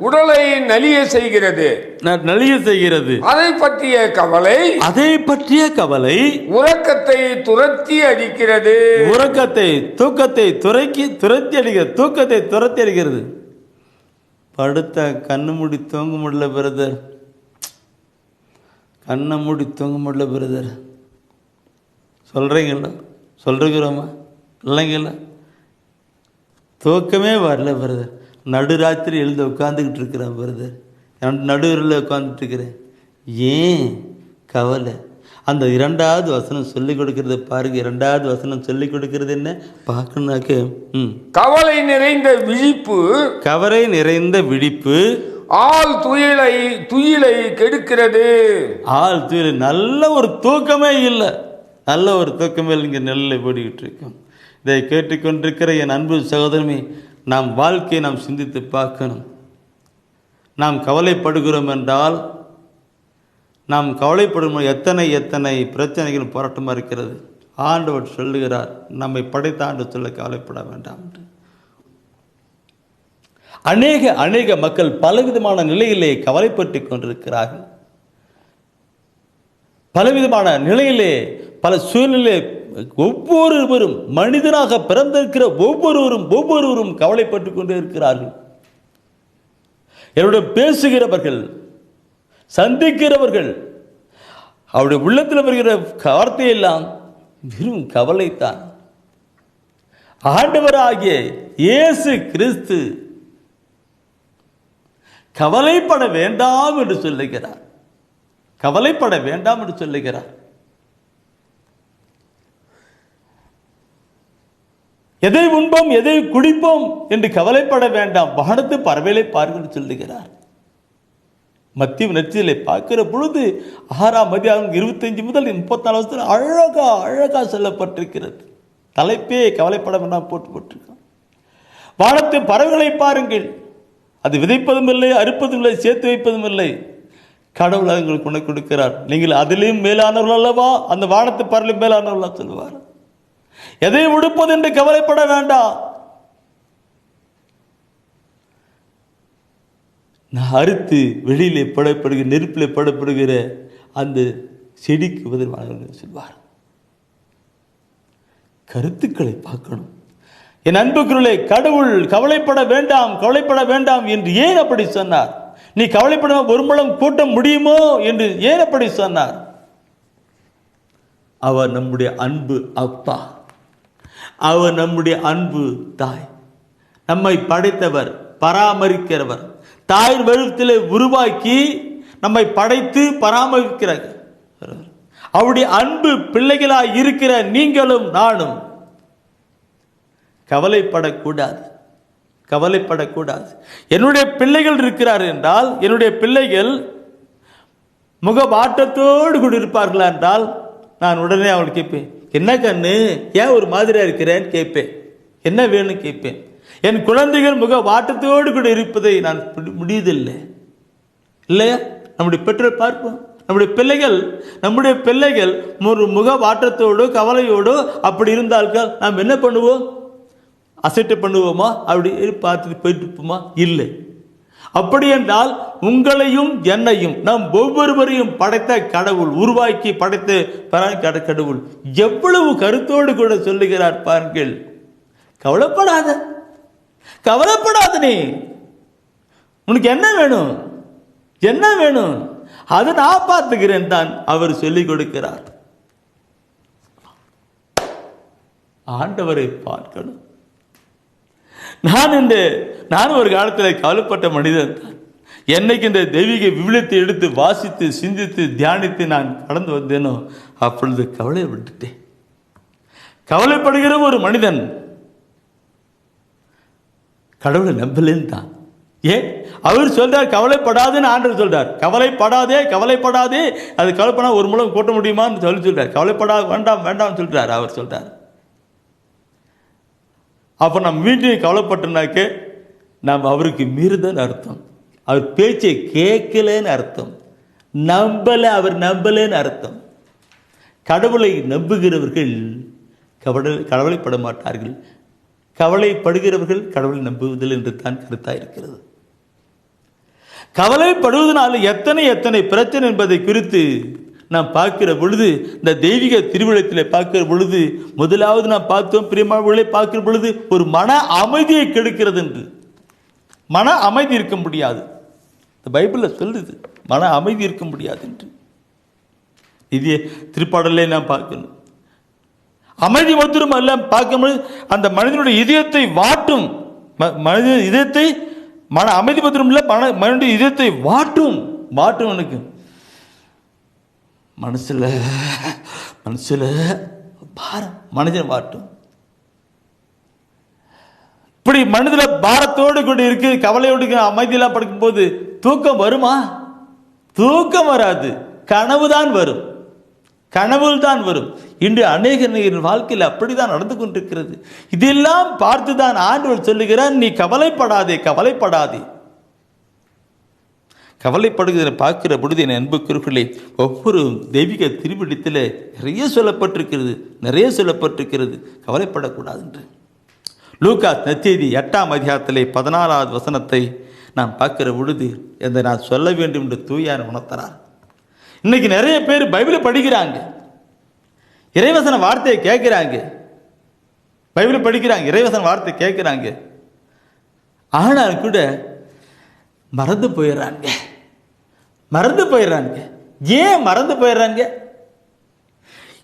உடலை நலிய செய்கிறது. அதை பற்றிய கவலை உறக்கத்தை துரத்தி அடிக்கிறது. தூக்கத்தை துரத்தி அடிக்கிறது. படுத்த கண்ணு மூடி தூங்க முடியல பிரதர், கண்ணை மூடி தூங்க முடியல பிரதர். சொல்கிறீங்களா? சொல்கிறோமா? இல்லைங்களா? தூக்கமே வரல பிரதர். நடுராத்திரி எழுந்து உட்காந்துக்கிட்டு இருக்கிறேன் பிரதர், நடுவில் உட்காந்துட்டு இருக்கிறேன். ஏன் கவலை? அந்த 2வது வசனம் சொல்லிக் கொடுக்கறது பாருங்க. 2வது வசனம் சொல்லிக் கொடுக்கறது என்ன பார்க்கணுனாக்க, கவலை நிறைந்த விழிப்பு, கவலை நிறைந்த விழிப்பு ஆள் துயிலை கெடுக்கிறது. ஆள் துயிலை, நல்ல ஒரு தூக்கமே இல்லை, நல்ல ஒரு தூக்கமே இங்கே நெல்லில் போடிக்கிட்டு இருக்கோம். இதை கேட்டுக்கொண்டிருக்கிற என் அன்பு சகோதரமே, நாம் வாழ்க்கையை நாம் சிந்தித்து பார்க்கணும். நாம் கவலைப்படுகிறோம் என்றால், நாம் கவலைப்படும் எத்தனை எத்தனை பிரச்சனைகள் போராட்டமாக இருக்கிறது. ஆண்டவர் சொல்லுகிறார், நம்மை படைத்த ஆண்டு சொல்ல கவலைப்பட வேண்டாம். அநேக மக்கள் பலவிதமான நிலையிலே கவலைப்பட்டு கொண்டிருக்கிறார்கள். பலவிதமான நிலையிலே, பல சூழ்நிலை, ஒவ்வொருவரும் மனிதனாக பிறந்திருக்கிற ஒவ்வொருவரும் கவலைப்பட்டு கொண்டே இருக்கிறார்கள். என்னுடைய பேசுகிறவர்கள், சந்திக்கிறவர்கள், அவருடைய உள்ளத்தில் வருகிற வார்த்தையெல்லாம் வெறும் கவலைத்தான். ஆண்டவராகிய இயேசு கிறிஸ்து கவலைப்பட வேண்டாம் என்று சொல்லுகிறார். கவலைப்பட வேண்டாம் என்று சொல்லுகிறார். எதை உண்போம், எதை குடிப்போம் என்று கவலைப்பட வேண்டாம், வானத்து பறவைகளை பாருங்கள் சொல்லுகிறார். மத்திய நெற்றியிலே பார்க்கிற பொழுது 6ஆம் அதிகாரம் 25 முதல் 34 அழகா சொல்லப்பட்டிருக்கிறது. தலைப்பே கவலைப்பட வேண்டாம் போட்டிருக்கோம். வானத்து பறவைகளை பாருங்கள், அது விதைப்பதும் இல்லை, அறுப்பதும் இல்லை, சேர்த்து வைப்பதும் இல்லை. கடவுள் உங்களுக்கு கொண்டு கொடுக்கிறார். நீங்கள் அதிலையும் மேலானவர்கள் அல்லவா, அந்த வானத்து பறவையும் மேலானவர்களா சொல்லுவார். எதை உடுப்பது என்று கவலைப்பட வேண்டாம். நான் அறுத்து வெளியிலே படப்படுகிற, நெருப்பிலே படப்படுகிற அந்த செடிக்கு பதில் சொல்வார். கருத்துக்களை பார்க்கணும். என் அன்புக்குள்ளே கடவுள் கவலைப்பட வேண்டாம் என்று ஏன் அப்படி சொன்னார்? நீ கவலைப்பட ஒரு முழம் கூட்ட முடியுமோ என்று ஏன் அப்படி சொன்னார்? அவர் நம்முடைய அன்பு அப்பா, அவர் நம்முடைய அன்பு தாய், நம்மை படைத்தவர், பராமரிக்கிறவர், தாயின் வடிவத்திலே உருவாக்கி நம்மை படைத்து பராமரிக்கிறார். அவருடைய அன்பு பிள்ளைகளாய் இருக்கிற நீங்களும் நானும் கவலைப்படக்கூடாது. என்னுடைய பிள்ளைகள் இருக்கிறார் என்றால், என்னுடைய பிள்ளைகள் முகவாட்டத்தோடு கூட இருப்பார்களா என்றால், நான் உடனே அவள் கேட்பேன், என்ன கண்ணு, ஏன் ஒரு மாதிரியா இருக்கிறேன்னு கேட்பேன், என்ன வேணும்னு கேட்பேன். என் குழந்தைகள் முக வாட்டத்தோடு கூட இருப்பதை நான் முடியதில்லை இல்லையா? நம்முடைய பெற்றோர் பார்ப்போம், நம்முடைய பிள்ளைகள் ஒரு முக வாட்டத்தோடு கவலையோடு அப்படி இருந்தால்கள் நாம் என்ன பண்ணுவோம்? அசைட்டு பண்ணுவோமா? அப்படி பார்த்து போயிட்டு இருப்போமா? இல்லை. அப்படி என்றால் உங்களையும் என்னையும் நாம் ஒவ்வொருவரையும் படைத்த கடவுள், உருவாக்கி படைத்த கடவுள் எவ்வளவு கருத்தோடு கூட சொல்லுகிறார் பாருங்கள். கவலைப்படாத, நீ உனக்கு என்ன வேணும் அது நான் பார்த்துக்கிறேன் தான் அவர் சொல்லிக் கொடுக்கிறார். ஆண்டவரை பார்க்கணும். நான் ஒரு காலத்தில் கவலைப்பட்ட மனிதன் தான். என்னைக்கு இந்த தெய்வீக விவிலியத்தை எடுத்து வாசித்து சிந்தித்து தியானித்து நான் கடந்து வந்தேனோ அப்பொழுது கவலையை விட்டுட்டேன். கவலைப்படுகிற ஒரு மனிதன் கடவுளை நம்பலேன்னு தான். ஏன் அவர் சொல்றார் கவலைப்படாதுன்னு ஆண்டவர் சொல்றார். கவலைப்படாதே அது கவலைப்படா ஒரு முழம் கூட்ட முடியுமான்னு சொல்றார். வேண்டாம் சொல்றார். அவர் சொல்றார். அப்போ நம்ம வீட்டையும் கவலைப்பட்டோம்னாக்க நாம் அவருக்கு மீறுதல் அர்த்தம். அவர் பேச்சை கேட்கலன்னு அர்த்தம். அவர் நம்பலன்னு அர்த்தம். கடவுளை நம்புகிறவர்கள் கவலைப்பட மாட்டார்கள். கவலைப்படுகிறவர்கள் கடவுளை நம்புவதில் என்று தான் கருத்தாக இருக்கிறது. கவலைப்படுவதனால எத்தனை பிரச்சனை என்பதை குறித்து நாம் பார்க்கிற பொழுது, இந்த தெய்வீக திருவிழத்தில் பார்க்கிற பொழுது முதலாவது நாம் பார்த்தோம், பிரியமானவர்களை பார்க்கிற பொழுது ஒரு மன அமைதியை கெடுக்கிறது என்று. மன அமைதி இருக்க முடியாது. இந்த பைபிளில் சொல்லுது மன அமைதி இருக்க முடியாது என்று. இதே திருப்பாடலே நான் பார்க்கணும். அமைதி மாத்திரம் அல்ல, பார்க்கும்போது அந்த மனிதனுடைய இதயத்தை வாட்டும், மனித இதயத்தை மன அமைதி மாத்திரம் இல்லை, மனிதனுடைய இதயத்தை வாட்டும் எனக்கு மனசுல பாரம் மனிதன் வாட்டும். இப்படி மனதுல பாரத்தோடு கூட இருக்கு, கவலையோடு அமைதியெல்லாம் படுக்கும்போது தூக்கம் வருமா? தூக்கம் வராது, கனவுதான் வரும், கனவுகள் தான் வரும். இன்று அநேக வாழ்க்கையில் அப்படிதான் நடந்து கொண்டிருக்கிறது. இதெல்லாம் பார்த்துதான் ஆண்டவர் சொல்லுகிறார், நீ கவலைப்படாதே, கவலைப்படாதே. கவலைப்படுகிற பார்க்கிற பொழுது என் அன்புக்குரியவர்களே, ஒவ்வொரு தெய்வீக திருவிடத்தில் நிறைய சொல்லப்பட்டிருக்கிறது கவலைப்படக்கூடாது என்று. லூக்கா நற்செய்தி 8ஆம் அதிகாரத்திலே 16வது வசனத்தை நான் பார்க்கிற பொழுது இதை நான் சொல்ல வேண்டும் என்று தூயார் உணர்த்தறார். இன்னைக்கு நிறைய பேர் பைபிளை படிக்கிறாங்க, இறைவசன வார்த்தையை கேட்கிறாங்க, பைபிளை படிக்கிறாங்க, இறைவசன வார்த்தை கேட்கிறாங்க, ஆனால் கூட மறந்து போயிடுறாங்க. ஏன் மறந்து போயிடுறாங்க?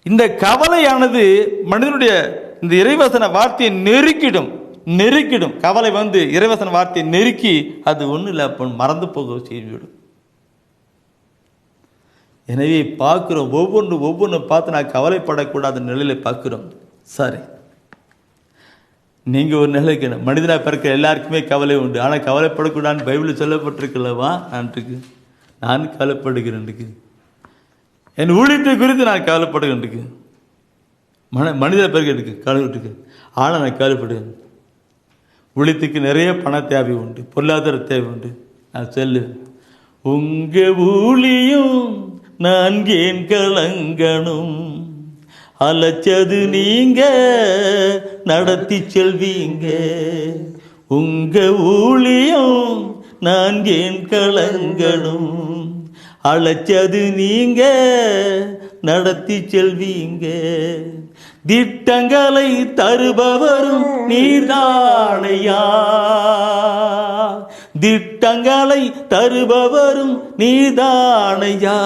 இந்த கவலையானது மனிதனுடைய இந்த இறைவசன வார்த்தையை நெருக்கிடும். கவலை வந்து இறைவசன வார்த்தையை நெருக்கி அது ஒன்றும் இல்லை, அப்போ மறந்து போக செய்துவிடும். எனவே பார்க்கிறோம், ஒவ்வொன்று பார்த்து நான் கவலைப்படக்கூடாத நிலையில பார்க்கிறோம். சரி, நீங்கள் ஒரு நிலைக்கு மனிதனாக பிறக்க எல்லாருக்குமே கவலை உண்டு, ஆனால் கவலைப்படக்கூடாதுன்னு பைபிளில் சொல்லப்பட்டிருக்கலவா? நான் கவலைப்படுகிறேன், என் ஊழியத்தை குறித்து நான் கவலைப்படுகிறேன். மனிதனை பிறகு கவலைப்பட்டு, ஆனால் நான் கவலைப்படுகிறேன். ஊழியத்துக்கு நிறைய பண தேவை உண்டு, பொருளாதார தேவை உண்டு. நான் சொல்லுவேன், உங்க ஊழியம் நான் ஏன் கலங்கணும், அலைச்சது நீங்க நடத்தி செல்வீங்க. உங்க ஊழியம் நான் ஏன் கலங்கணும், அலைச்சது நீங்க நடத்தி செல்வீங்க. திட்டங்களை தருபவரும் நீர்தானையா, திட்டங்களை தருபவரும் நீர்தானையா,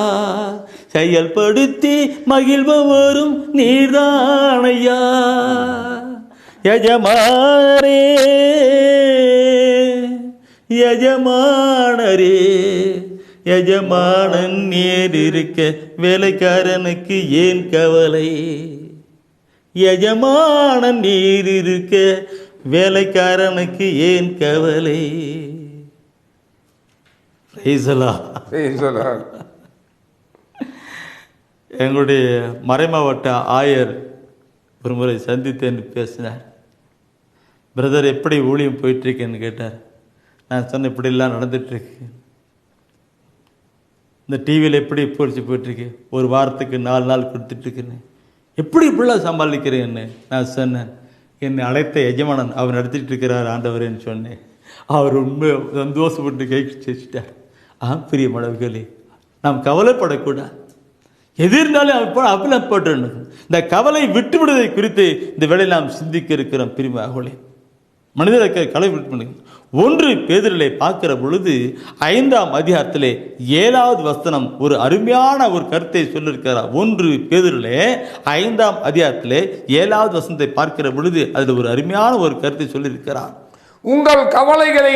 செயல்படுத்தி மகிழ்பவரும் நீர்தானையா. எஜமானரே எஜமானன் நேர் இருக்க வேலைக்காரனுக்கு ஏன் கவலை, எஜமானன் நீர் இருக்க வேலைக்காரனுக்கு ஏன் கவலை. எங்களுடைய மறைமாவட்ட ஆயர் ஒரு முறை சந்தித்தேன்னு பேசினார். பிரதர் எப்படி ஊழியம் போயிட்டுருக்கேன்னு கேட்டார். நான் சொன்னேன், இப்படிலாம் நடந்துட்டுருக்கு, இந்த டிவியில் எப்படி போயிட்டுருக்கு, ஒரு வாரத்துக்கு 4 நாள் கொடுத்துட்ருக்குன்னு, எப்படி இப்படிலாம் சமாளிக்கிறேன்னு நான் சொன்னேன். என்னை அழைத்த எஜமானன் அவர் நடத்திட்டு இருக்கிறார் ஆண்டவரேன்னு சொன்னேன். அவர் உண்மை சந்தோஷப்பட்டு கேட்டுட்டார். பிரிய மடவுகளே, நாம் கவலைப்படக்கூடாது, எது இருந்தாலும் அப்பெல்லாம் போட்டு இந்த கவலை விட்டுவிடுவதை குறித்து இந்த வேளையில் நாம் சிந்திக்க இருக்கிறோம். பிரிவாகலே மனிதர்களுக்கு கவலை விட்டு 1 பேதுருவிலே பார்க்கிற பொழுது 5ஆம் அதிகாரத்திலே 7வது வசனம் ஒரு அருமையான ஒரு கருத்தை சொல்லியிருக்கிறார். 1 பேதுருவிலே 5ஆம் அதிகாரத்திலே 7வது வசனத்தை பார்க்கிற பொழுது அதில் ஒரு அருமையான ஒரு கருத்தை சொல்லியிருக்கிறார். உங்கள் கவலைகளை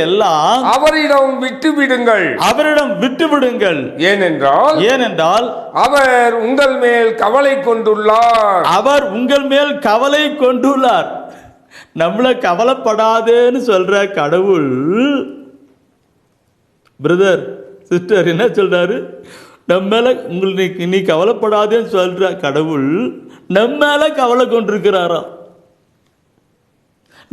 எல்லாம் அவரிடம் விட்டுவிடுங்கள், ஏனென்றால் அவர் உங்கள் மேல் கவலை கொண்டுள்ளார். நம்மள கவலைப்படாதேன்னு சொல்ற கடவுள், பிரதர் சிஸ்டர் என்ன சொல்றாரு, நம்ம மேல உங்களுக்கு நீ கவலைப்படாதேன்னு சொல்ற கடவுள் நம்ம மேல கவலை கொண்டிருக்கிறாரா.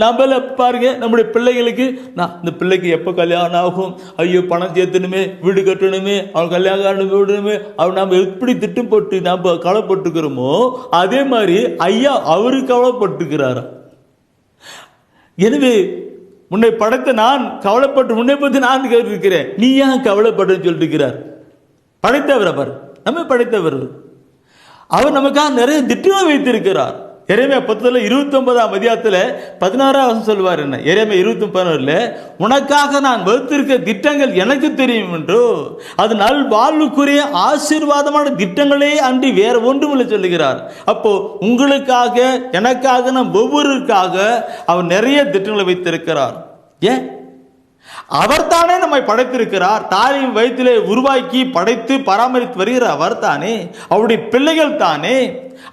நம்மள பாருங்க, நம்முடைய பிள்ளைகளுக்கு இந்த பிள்ளைக்கு எப்போ கல்யாணம் ஆகும், ஐயோ பணம் சேர்த்தணுமே, வீடு கட்டணுமே, அவன் கல்யாணம் விடணுமே, அவன் நம்ம எப்படி திட்டம் போட்டு நம்ம கவலைப்பட்டுக்கிறோமோ அதே மாதிரி ஐயா அவரு கவலைப்பட்டுக்கிறாரா. எனவே உன்னை படைத்த நான் கவலைப்பட்டு உன்னை பற்றி நான் கேட்டிருக்கிறேன், நீ ஏன் கவலைப்பட்டுன்னு சொல்லிட்டு இருக்கிறார். படைத்தவர் அவர், நம்ம படைத்தவர், அவர் நமக்காக நிறைய திட்டங்களை வைத்திருக்கிறார். எரேமியா 29ஆம் அதிகாரத்தில் 16ஆம் வசனம் சொல்லுவார். என்ன எரேமியா 29:11, உனக்காக நான் வகுத்திருக்க திட்டங்கள் எனக்கு தெரியும் என்றோ, அது நல் வாழ்வுக்குரிய ஆசீர்வாதமான திட்டங்களே அன்றி வேற ஒன்றுமில்லை சொல்லுகிறார். அப்போ உங்களுக்காக எனக்காக நம் ஒவ்வொருக்காக அவர் நிறைய திட்டங்களை வைத்திருக்கிறார். ஏன்? அவர் தானே நம்மை படைத்திருக்கிறார். தாயின் வயிற்றிலே உருவாக்கி படைத்து பராமரித்து வருகிற அவர் தானே. அவருடைய பிள்ளைகள் தானே.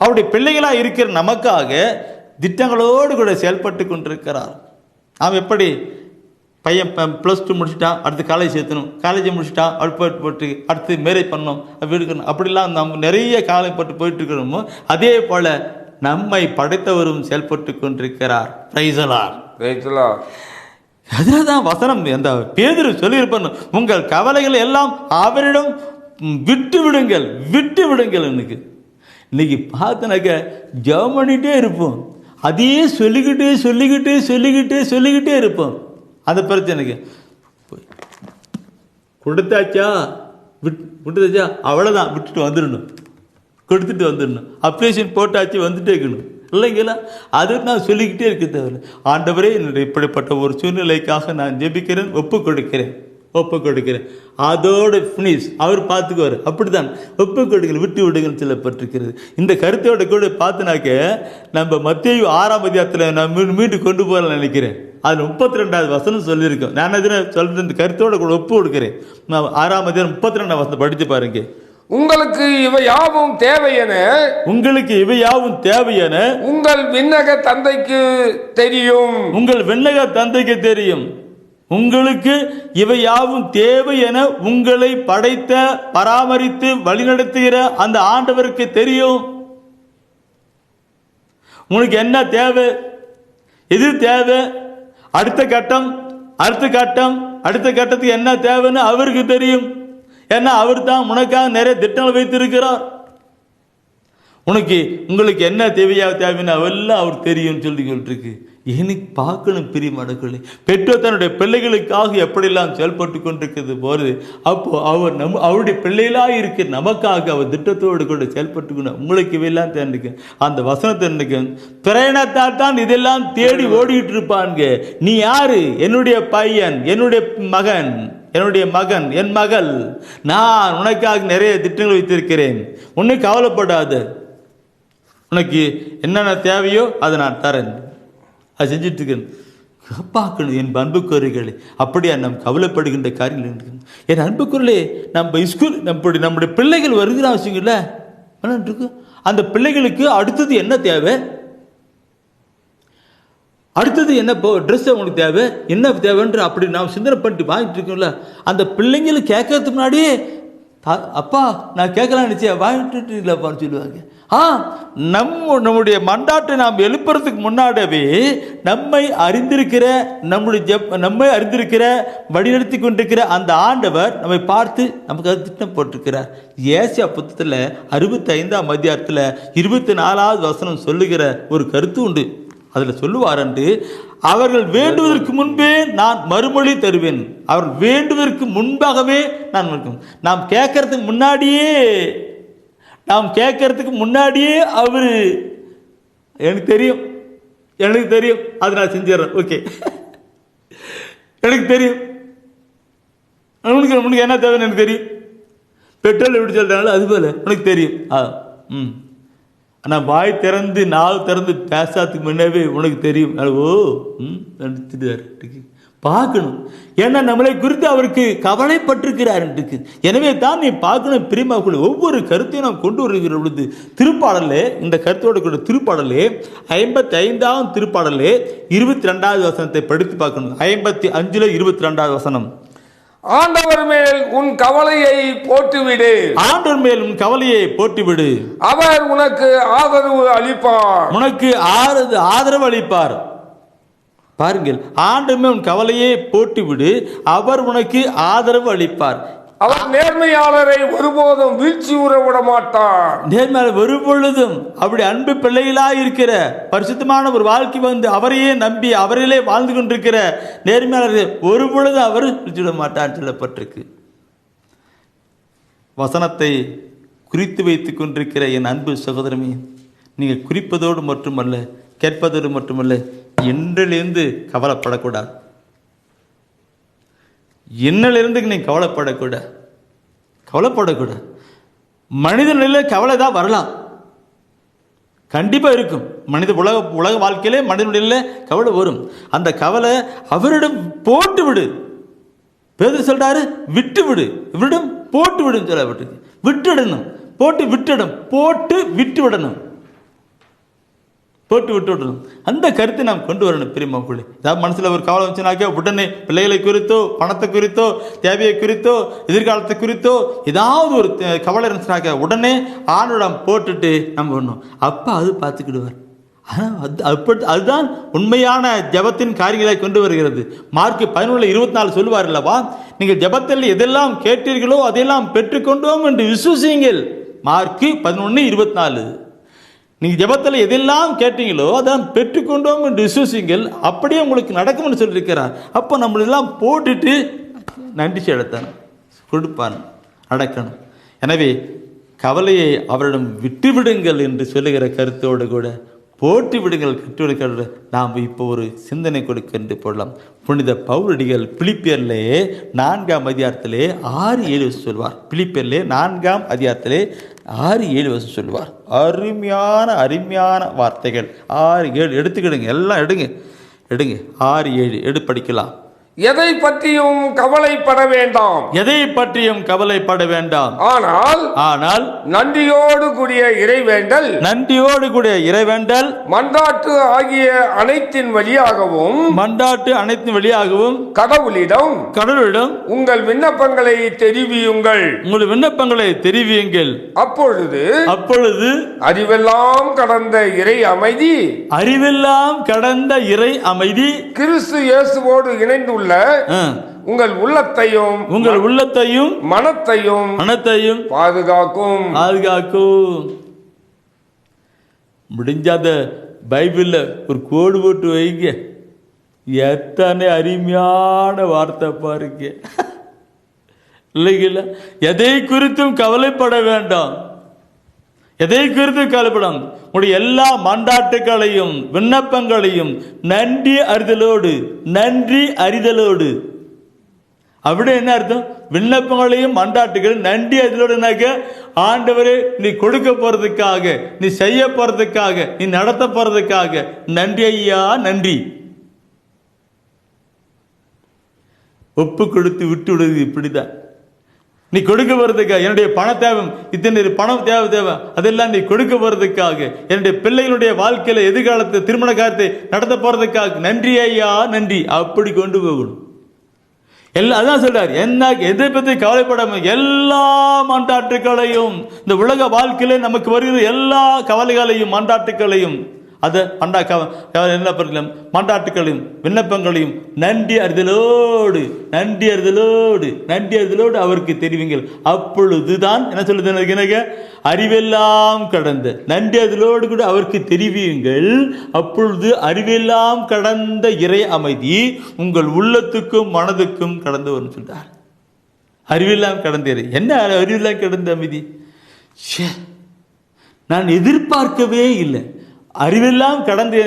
அவருடைய பிள்ளைகளாக இருக்கிற நமக்காக திட்டங்களோடு கூட செயல்பட்டு கொண்டிருக்கிறார். நாம் எப்படி பையன் +2 முடிச்சுட்டான், அடுத்து காலேஜ் சேர்த்தணும், காலேஜ் முடிச்சுட்டான் போட்டு அடுத்து மேரேஜ் பண்ணணும், வீடு அப்படிலாம் நம்ம நிறைய காலைப்பட்டு போயிட்டு இருக்கிறோமோ, அதே போல நம்மை படைத்தவரும் செயல்பட்டு கொண்டிருக்கிறார். Praise the Lord. அதுதான் வசனம். அந்த பேதுரு சொல்லியிருப்பார், உங்கள் கவலைகளை எல்லாம் அவரிடம் விட்டு விடுங்கள், விட்டு விடுங்கள். இன்னைக்கு பார்த்தனாக்க ஜெபம் பண்ணிகிட்டே இருப்போம், அதையே சொல்லிக்கிட்டே சொல்லிக்கிட்டே சொல்லிக்கிட்டே சொல்லிக்கிட்டே இருப்போம். அந்த பிரச்சனைக்கு கொடுத்தாச்சா விட்டுதாச்சா அவ்வளோதான், விட்டுட்டு வந்துடணும், கொடுத்துட்டு வந்துடணும். அப்ளிகேஷன் போட்டாச்சு வந்துட்டே இருக்கணும் இல்லைங்களா? அது நான் சொல்லிக்கிட்டே இருக்க தேவையில்லை. ஆண்டவரே, என்னுடைய இப்படிப்பட்ட ஒரு சூழ்நிலைக்காக நான் ஜெபிக்கிறேன், ஒப்பு கொடுக்கிறேன், அதோட ஃபினிஷ், அவர் பார்த்துக்குவார். அப்படித்தான் ஒப்பு கொடுங்கள், விட்டு விடுங்கன்னு சொல்லப்பட்டிருக்கிறது. இந்த கருத்தோட கூட பார்த்தினாக்க நம்ம மத்தேயு 6ஆம் அதிகாரத்தில் நான் மீண்டும் கொண்டு போகலான்னு நினைக்கிறேன். அதில் 32வது வசனம் சொல்லியிருக்கோம். நான் எதுனா சொல்கிற இந்த கருத்தோட கூட ஒப்பு கொடுக்கிறேன். நான் 6ஆம் அதிகாரம் 32ஆம் வசனம் படித்து பாருங்க. உங்களுக்கு இவை யாவும் தேவையென, உங்களுக்கு இவை யாவும் தேவையென உங்கள் விண்ணக தந்தைக்கு தெரியும், உங்கள் விண்ணக தந்தைக்கு தெரியும். உங்களுக்கு இவை யாவும் தேவை என உங்களை படைத்த பராமரித்து வழிநடத்துகிற அந்த ஆண்டவருக்கு தெரியும். உனக்கு என்ன தேவை, எது தேவை, அடுத்த கட்டத்துக்கு என்ன தேவைன்னு அவருக்கு தெரியும். ஏன்னா அவர் தான் உனக்காக நிறைய திட்டங்கள் வைத்திருக்கிறார். உங்களுக்கு என்ன தேவைன்னு அவெல்லாம் அவர் தெரியும் சொல்லிட்டு எனக்கு பார்க்கணும். பிரியமானவர்களே, பெற்றோர் தன்னுடைய பிள்ளைகளுக்காக எப்படியெல்லாம் செயல்பட்டு கொண்டிருக்கிறது போது, அப்போ அவர் அவருடைய பிள்ளைகளாக இருக்கிற நமக்காக அவர் திட்டத்தோடு கூட செயல்பட்டு கொண்டு உங்களுக்கு இவையெல்லாம் தெரிஞ்சுக்க அந்த வசனத்தை தெரிஞ்சுக்க. பிரயாணத்தால் தான் இதெல்லாம் தேடி ஓடிட்டு இருப்பாங்க. நீ யாரு? என்னுடைய பையன், என்னுடைய மகன், என் மகள், நான் உனக்காக நிறைய திட்டங்கள் வைத்திருக்கிறேன், உன்னை கவலைப்படாத, உனக்கு என்னென்ன தேவையோ அதை நான் தரேன், அது செஞ்சுட்டு இருக்கேன். பார்க்கணும் என் அன்புக்குறைகளே, அப்படியா நாம் கவலைப்படுகின்ற காரியங்கள். என் அன்புக்குறைகளே, நம்ம ஸ்கூல் நம்முடைய பிள்ளைகள் வருகிற அவசியங்கள்ல அந்த பிள்ளைகளுக்கு அடுத்தது என்ன தேவை, அடுத்தது என்ன ட்ரெஸ் அவங்களுக்கு தேவை, என்ன தேவைன்ற அப்படி நாம் சிந்தனை பண்ணிட்டு வாங்கிட்டு இருக்கோம்ல. அந்த பிள்ளைங்களுக்கு கேட்கறதுக்கு முன்னாடியே அப்பா நான் கேட்கலாம் நினச்சேன் வாங்கிட்டு இல்லைப்பான்னு சொல்லுவாங்க. நம்முடைய மண்டாட்டை நாம் எழுப்புறதுக்கு முன்னாடியே நம்மை அறிந்திருக்கிற நம்மை அறிந்திருக்கிற வழிநடத்தி கொண்டிருக்கிற அந்த ஆண்டவர் நம்மை பார்த்து நமக்கு அது திட்டம் போட்டிருக்கிறார். ஏசியா புத்தகத்தில் 65ஆம் அதிகாரத்தில் 24வது வசனம் சொல்லுகிற ஒரு கருத்து உண்டு. அதில் சொல்லுவார் என்று, அவர்கள் வேண்டுவதற்கு முன்பே நான் மறுமொழி தருவேன். அவர்கள் வேண்டுவதற்கு முன்பாகவே நான் நாம் கேட்கறதுக்கு முன்னாடியே அவர் எனக்கு தெரியும் அது நான் செஞ்சிடறேன். ஓகே, எனக்கு தெரியும் உனக்கு என்ன தேவைன்னு எனக்கு தெரியும். பெட்ரோல் எப்படி சொல்றாங்களோ அது போல உனக்கு தெரியும். ஆனால் வாய் திறந்து நாள் திறந்து பேசாததுக்கு முன்னாவே உனக்கு தெரியும். பார்க்கணும். ஏன்னா நம்மளை குறித்து அவருக்கு கவலைப்பட்டிருக்கிறார். எனவே தான் நீ பார்க்கணும். பிரியமாக்குள்ள ஒவ்வொரு கருத்தையும் நாம் கொண்டு வருகிற பொழுது திருப்பாடலே, இந்த கருத்தோடு கூட திருப்பாடலே 55ஆம் திருப்பாடலே 22வது வசனத்தை படித்து பார்க்கணும். 55ல் 22வது வசனம். ஆண்டவர் மேல் உன் கவலையை போட்டுவிடு, ஆண்டவர் மேல் உன் கவலையை போட்டுவிடு, அவர் உனக்கு ஆதரவு அளிப்பார். பாருங்கள், ஆண்டவர் மேல் உன் கவலையை போட்டுவிடு, அவர் உனக்கு ஆதரவு அளிப்பார். அவர் நேர்மையாளரை ஒருபோதும் வீழ்ச்சி உற விட மாட்டார். நேர்மையாளர் ஒரு பொழுதும் அப்படி அன்பு பிள்ளைகளாக இருக்கிற பரிசுத்தமான ஒரு வாழ்க்கை வந்து அவரையே நம்பி அவரிலே வாழ்ந்து கொண்டிருக்கிற நேர்மையாளர் ஒரு பொழுதும் அவர் வீழ்ச்சி விட மாட்டார் சொல்லப்பட்டிருக்கு. வசனத்தை குறித்து வைத்துக் கொண்டிருக்கிற என் அன்பு சகோதரமே, நீங்கள் குறிப்பதோடு மட்டுமல்ல, கேட்பதோடு மட்டுமல்ல, இன்றிலிருந்து கவலைப்படக்கூடாது. இன்னிலிருந்து நீ கவலைப்படக்கூடாது. மனித நிலையில் கவலை தான் வரலாம், கண்டிப்பாக இருக்கும். மனித உலக வாழ்க்கையிலே மனிதனுடைய கவலை வரும். அந்த கவலை அவரிடம் போட்டு விடு. பேதுரு சொல்றாரு, விட்டு விடு, இவரிடம் போட்டு விடும் சொல்லப்பட்டு. விட்டுடணும், போட்டு விட்டுவிடணும். அந்த கருத்தை நாம் கொண்டு வரணும் பிரியமாக்குள்ளே. ஏதாவது மனசில் ஒரு கவலை வச்சுனாக்கா உடனே பிள்ளைகளை குறித்தோ, பணத்தை குறித்தோ, தேவையை குறித்தோ, எதிர்காலத்தை குறித்தோ ஏதாவது ஒரு கவலை இருந்துச்சுனாக்கா உடனே ஆணிடம் போட்டுட்டு நம்ம வரணும். அப்பா அது பார்த்துக்கிடுவார். அதுதான் உண்மையான ஜபத்தின் காரியங்களை கொண்டு வருகிறது. மார்க் 11:24 சொல்லுவார் அல்லவா, நீங்கள் ஜபத்தில் எதெல்லாம் கேட்டீர்களோ அதையெல்லாம் பெற்றுக்கொண்டோம் என்று விசுவசியுங்கள். மார்க் 11:24. நீங்கள் ஜபத்தில் எதெல்லாம் கேட்டீங்களோ அதான் பெற்றுக்கொண்டோம் என்று விசுவசியுங்கள், அப்படியே உங்களுக்கு நடக்கும்னு சொல்லியிருக்கிறார். அப்போ நம்மளெல்லாம் போட்டுட்டு நன்றி செலுத்தணும், கொடுப்பான், நடக்கணும். எனவே கவலையை அவரிடம் விட்டுவிடுங்கள் என்று சொல்லுகிற கருத்தோடு கூட போட்டு விடுங்கள், கற்றுவிடுங்கள். நாம் இப்போ ஒரு சிந்தனை கொடுக்க என்று போடலாம். புனித பவுலடிகள் பிலிப்பியர்லே 4ஆம் அதிகாரத்திலே 6-7 சொல்வார். பிலிப்பியர்லே 4ஆம் அதிகாரத்திலே 6-7 சொல்வார். அருமையான வார்த்தைகள். 6-7 எடுத்துக்கிடுங்க, எல்லாம் எடுங்க 6-7 படிக்கலாம். எதை பற்றியும் கவலைப்பட வேண்டாம், ஆனால் நன்றியோடு கூடிய இறைவேண்டல் மன்றாட்டு ஆகிய அனைத்தின் வழியாகவும் கடவுளிடம் உங்கள் விண்ணப்பங்களை தெரிவியுங்கள். அப்பொழுது அறிவெல்லாம் கடந்த இறை அமைதி கிறிஸ்து இயேசுவோடு இணைந்து உங்கள் உள்ளத்தையும் மனத்தையும் பாதுகாக்கும். முடிஞ்சாத பைபிள்ல ஒரு கோடு போட்டு வைங்க. எத்தனை அருமையான வார்த்தை பாருங்க, இல்லைங்களா? எதை குறித்தும் கவலைப்பட வேண்டாம். உங்களுடைய எல்லா மன்றாட்டுகளையும் விண்ணப்பங்களையும் நன்றி அறிதலோடு. அப்படி என்ன அர்த்தம்? விண்ணப்பங்களையும் மன்றாட்டுகள் நன்றி அறிதலோடு. ஆண்டவரே, நீ கொடுக்க போறதுக்காக, நீ செய்ய போறதுக்காக, நீ நடத்த போறதுக்காக நன்றி ஐயா, நன்றி. ஒப்பு கொடுத்து விட்டு விடுவது இப்படிதான். நீ கொடுக்க போறதுக்காக, என்னுடைய பண தேவை, இத்தனை பணம் தேவை, அதெல்லாம் நீ கொடுக்க போறதுக்காக, என்னுடைய பிள்ளைகளுடைய வாழ்க்கையில எதிர்காலத்தை திருமண காரியத்தை நடத்த போறதுக்காக நன்றி ஐயா, நன்றி. அப்படி கொண்டு போகணும். அதான் சொல்றாரு, எதை பற்றி கவலைப்படாம எல்லா மன்றாட்டுகளையும், இந்த உலக வாழ்க்கையில நமக்கு வருகிற எல்லா கவலைகளையும் மன்றாட்டுகளையும் மன்றாட்டுகளையும் விண்ணப்பங்களையும் நன்றி அறிதலோடு அவருக்கு தெரிவிங்கள். அப்பொழுதுதான் என்ன சொல்லுது, அறிவெல்லாம் கடந்த நன்றி அறிதலோடு கூட அவருக்கு தெரிவியுங்கள். அப்பொழுது அறிவெல்லாம் கடந்த இறை அமைதி உங்கள் உள்ளத்துக்கும் மனதுக்கும் கடந்து வரும் சொல்றார். அறிவெல்லாம் கடந்த இறை. என்ன அறிவெல்லாம் கடந்த அமைதி? நான் எதிர்பார்க்கவே இல்லை. அறிவெல்லாம் கடந்து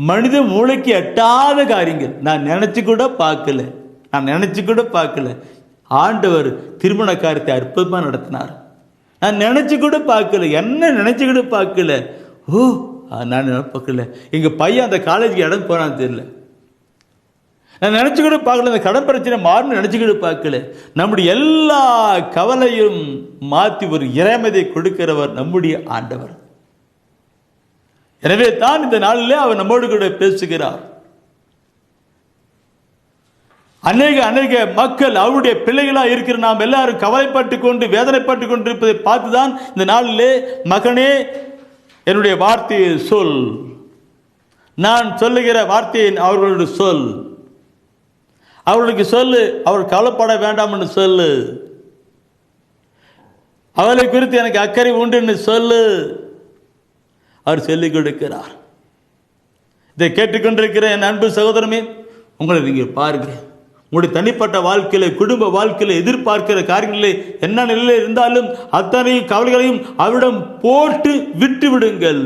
மனித மூளைக்கு எட்டாத காரியங்கள் நான் நினைச்சு கூட பார்க்கல. ஆண்டவர் திருமண காரியத்தை அற்புதமா நடத்தினார். நான் நினைச்சு கூட பார்க்கல. என்ன நினைச்சு கூட பார்க்கல. நான் பார்க்கல. எங்க பையன் அந்த காலேஜுக்கு இடம் போனான்னு தெரியல. நான் நினைச்சு கூட பார்க்கல. அந்த கடன் பிரச்சனை மாறும் நினைச்சு கூட பார்க்கல. நம்முடைய எல்லா கவலையும் மாற்றி ஒரு இறைமதியை கொடுக்கிறவர் நம்முடைய ஆண்டவர். எனவே தான் இந்த நாளிலே அவர் நம்மோடு கூட பேசுகிறார். அநேக மக்கள் அவருடைய பிள்ளைகளா இருக்கிற நாம் எல்லாரும் கவலைப்பட்டு கொண்டு வேதனைப்பட்டு கொண்டு இருப்பதை பார்த்துதான் இந்த நாளிலே, மகனே என்னுடைய வார்த்தையை சொல், நான் சொல்லுகிற வார்த்தையை அவர்களுடைய சொல், அவர்களுக்கு சொல்லு, அவர் கவலைப்பட வேண்டாம் என்று சொல்லு, அவளை குறித்து எனக்கு அக்கறை உண்டு என்று சொல்லு. அவர் சொல்லிக் கொடுக்கிறார். இதை கேட்டுக்கொண்டிருக்கிற என் அன்பு சகோதரமே, உங்களை நீங்க பாருங்க. உங்களுடைய தனிப்பட்ட வாழ்க்கையில, குடும்ப வாழ்க்கையில எதிர்பார்க்கிற காரியங்களிலே என்ன நிலையில் இருந்தாலும் அத்தனை கவலைகளையும் அவரிடம் போட்டு விட்டு விடுங்கள்.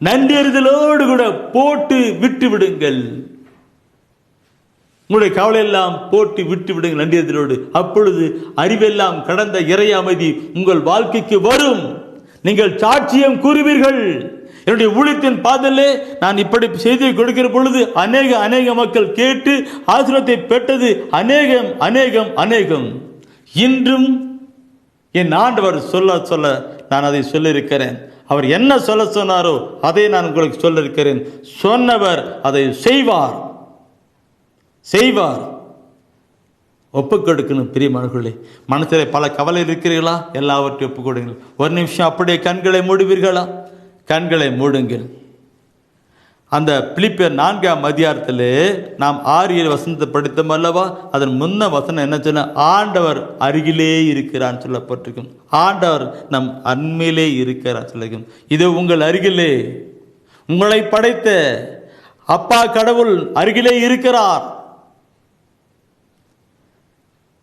நன்றியறிதலோடு கூட போட்டு விட்டு விடுங்கள். உங்களுடைய கவலை எல்லாம் போட்டு விட்டு விடுங்கள் நன்றியறிதலோடு. அப்பொழுது அறிவெல்லாம் கடந்த இறை அமைதி உங்கள் வாழ்க்கைக்கு வரும். நீங்கள் சாட்சியம் கூறுவீர்கள். என்னுடைய ஊழியத்தின் பாதலே நான் இப்படி செய்தியை கொடுக்கிற பொழுது அநேக மக்கள் கேட்டு ஆசீர்வாதத்தை பெற்றது அநேகம் அநேகம் அநேகம். இன்றும் என் ஆண்டவர் சொல்ல நான் அதை சொல்லியிருக்கிறேன். அவர் என்ன சொல்ல சொன்னாரோ அதை நான் உங்களுக்கு சொல்ல இருக்கிறேன். சொன்னவர் அதை செய்வார். ஒப்புக் கொடுக்கணும். பிரியமானவர்களே, மனசிலே பல கவலை இருக்கிறீர்களா? எல்லாவற்றையும் ஒப்புக் கொடுங்கள். ஒரு நிமிஷம் அப்படியே கண்களை மூடுவீர்களா? கண்களை மூடுங்கள். அந்த பிலிப்பியர் 4ஆம் அதிகாரத்திலே நாம் 6-7 வசனத்தை படித்தோம் அல்லவா? அதன் முன்ன வசனம் என்ன சொன்ன? ஆண்டவர் அருகிலே இருக்கிறான்னு சொல்லப்பட்டிருக்கும். ஆண்டவர் நம் அண்மையிலே இருக்கிறார் சொல்லிருக்கும். இது உங்கள் அருகிலே உங்களை படைத்த அப்பா கடவுள் அருகிலே இருக்கிறார்.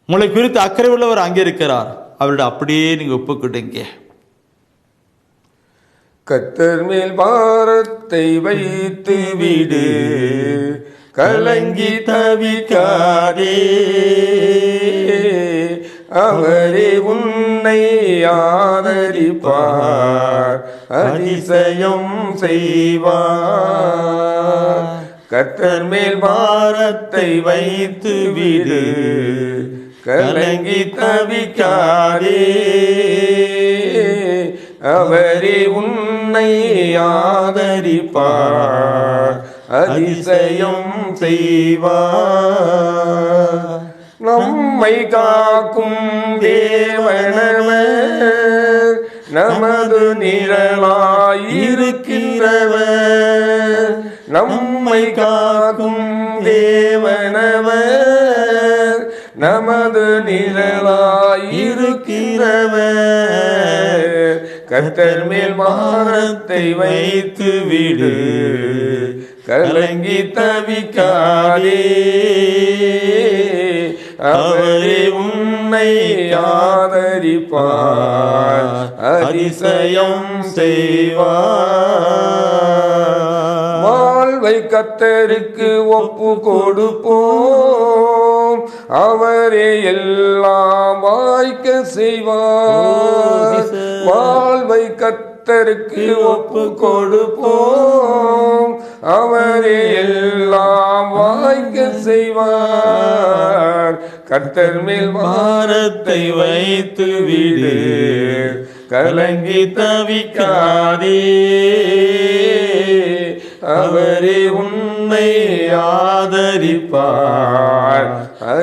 உங்களை குறித்து அக்கறை உள்ளவர் அங்கே இருக்கிறார். அவருடைய அப்படியே நீங்க ஒப்புக்கிட்டீங்க. கர்த்தர் மேல் பாரத்தை வைத்து விடு, கலங்கி தவிக்காதே. அவரே உன்னை ஆதரிப்பார், அதிசயம் செய்வார். கர்த்தர் மேல் பாரத்தை வைத்து விடு, கலங்கி தவிக்காதே. அவரே உன்னை ஆதரிப்பார், அதிசயம் செய்வார். நம்மை காக்கும் தேவனவர், நமது நிழலாயிருக்கின்றவர். நம்மை காக்கும் தேவனவர், நமது நிழலாயிருக்கிறவர். கர்த்தர் மேல் பாரத்தை வைத்து விடு, கலங்கி தவிக்காதே. அவரே உன்னை ஆதரிப்பார், அதிசயம் செய்வார். வாழ்வை கர்த்தருக்கு ஒப்பு கொடுப்போம், அவரே எல்லாம் வாய்க்க செய்வார். வாழ்வை கர்த்தருக்கு ஒப்பு கொடுப்போம், அவரே எல்லாம் வாய்க்க செய்வார். கர்த்தர் மேல் பாரத்தை வைத்து விடு, கலங்கி தவிக்காதே. அவரே உன்னை ஆதரிப்பார்,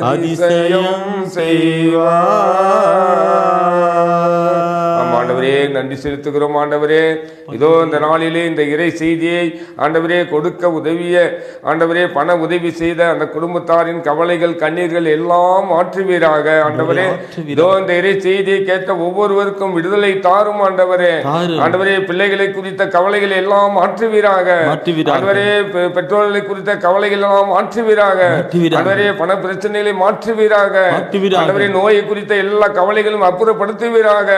அதிசயம் செய்வார். ஆண்டவரே நன்றி செலுத்துகிறோம். ஆண்டவரே, இதோ இந்த நாளிலே இந்த இறை செய்தியை ஆண்டவரே கொடுக்க உதவிய ஆண்டவரே, பண உதவி செய்த அந்த குடும்பத்தாரின் கவலைகள் கண்ணீர்கள் எல்லாம் மாற்றுவீராக. ஆண்டவரே, இதோ இந்த இறை செய்தியை கேட்ட ஒவ்வொருவருக்கும் விடுதலை தாரும். ஆண்டவரே, ஆண்டவரே, பிள்ளைகளை குறித்த கவலைகள் எல்லாம் மாற்றுவீராக. ஆண்டவரே, பெற்றோர்களை குறித்த கவலைகள் எல்லாம் மாற்றுவீராக. ஆண்டவரே, பண பிரச்சனைகளை மாற்றுவீராக. ஆண்டவரே, நோயை குறித்த எல்லா கவலைகளும் அப்புறப்படுத்துவீராக.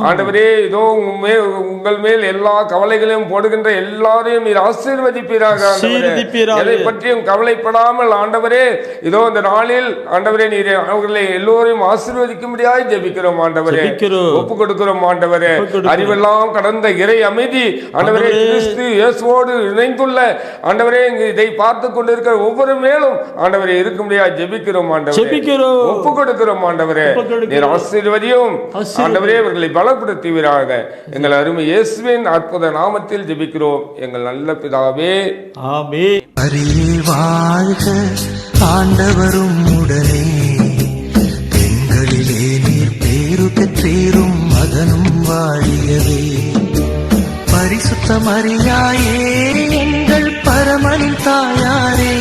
ஆண்டவரே, இதோ உங்கள் மேல் எல்லா கவலைகளையும் போடுகின்ற எல்லாரையும் நீர் ஆசீர்வதிப்பீராக. எதை பற்றியும் கவலைப்படாமல் ஆண்டவரே, இதோ இந்த நாளில் ஆண்டவரே நீர் அவர்களை எல்லோரையும் ஆசீர்வதிக்கும்படியாய் ஜெபிக்கிறோம். ஆண்டவரே, ஒப்பு கொடுக்கிறோம். ஆண்டவரே, அறிவெல்லாம் கடந்த இறை அமைதி ஆண்டவரே கிறிஸ்து இயேசுவோடு இணைந்துள்ள ஆண்டவரே இதை பார்த்து கொண்டிருக்கிற ஒவ்வொரு மேலும் ஆண்டவரே இருக்கும்படியாய் ஜெபிக்கிறோம். ஆண்டவரே, ஒப்பு கொடுக்கிறோம். ஆண்டவரே, நீர் ஆசீர்வதியும். ஆண்டவரே, அவர்களை பலப்படுத்துவீராக. எங்கள் அருமை இயேசுவின் அற்புத நாமத்தில் ஜெபிக்கிறோம் எங்கள் நல்ல பிதாவே, ஆமென். அருகில் வாழ்க ஆண்டவரும் உடனே, பெண்களிலே நீர் பேரு பெற்றீரும் மகனும் வாழியவே. பரிசுத்த மரியாயே எங்கள் பரமனின் தாயாரே,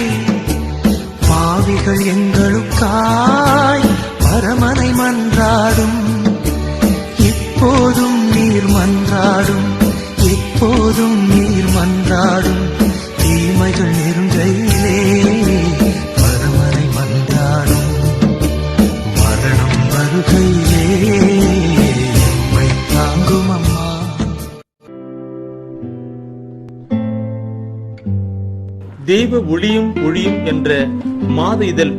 பாவிகள் எங்களுக்காய் பரமனை மன்றாடும். எப்போதும் நீர் மன்றாடும், எப்போதும் நீர் மன்றாடும். தீமைகள் நெருங்கையிலே தெய்வ ஒளியும் ஒளியும் என்ற மாத இதழ்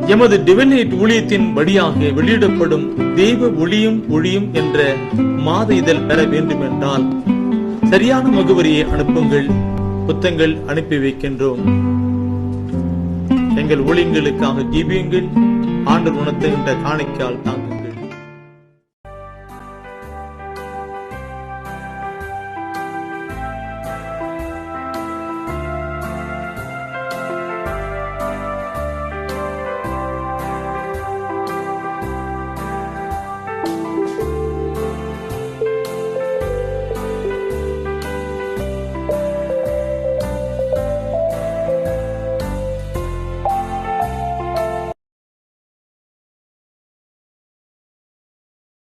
எமது டிவைனைட் ஊழியத்தின் வழியாக வெளியிடப்படும் தெய்வ ஒளியும் ஒளியும் என்ற மாத இதழ் பெற வேண்டும் என்றால் சரியான முகவரியை அனுப்புங்கள். புத்தகங்கள் அனுப்பி வைக்கின்றோம். எங்கள் ஊழியங்களுக்காக ஜீவியுங்கள். ஆண்டவர் உணர்த்துகின்ற காணிக்கையால் தாங்கள்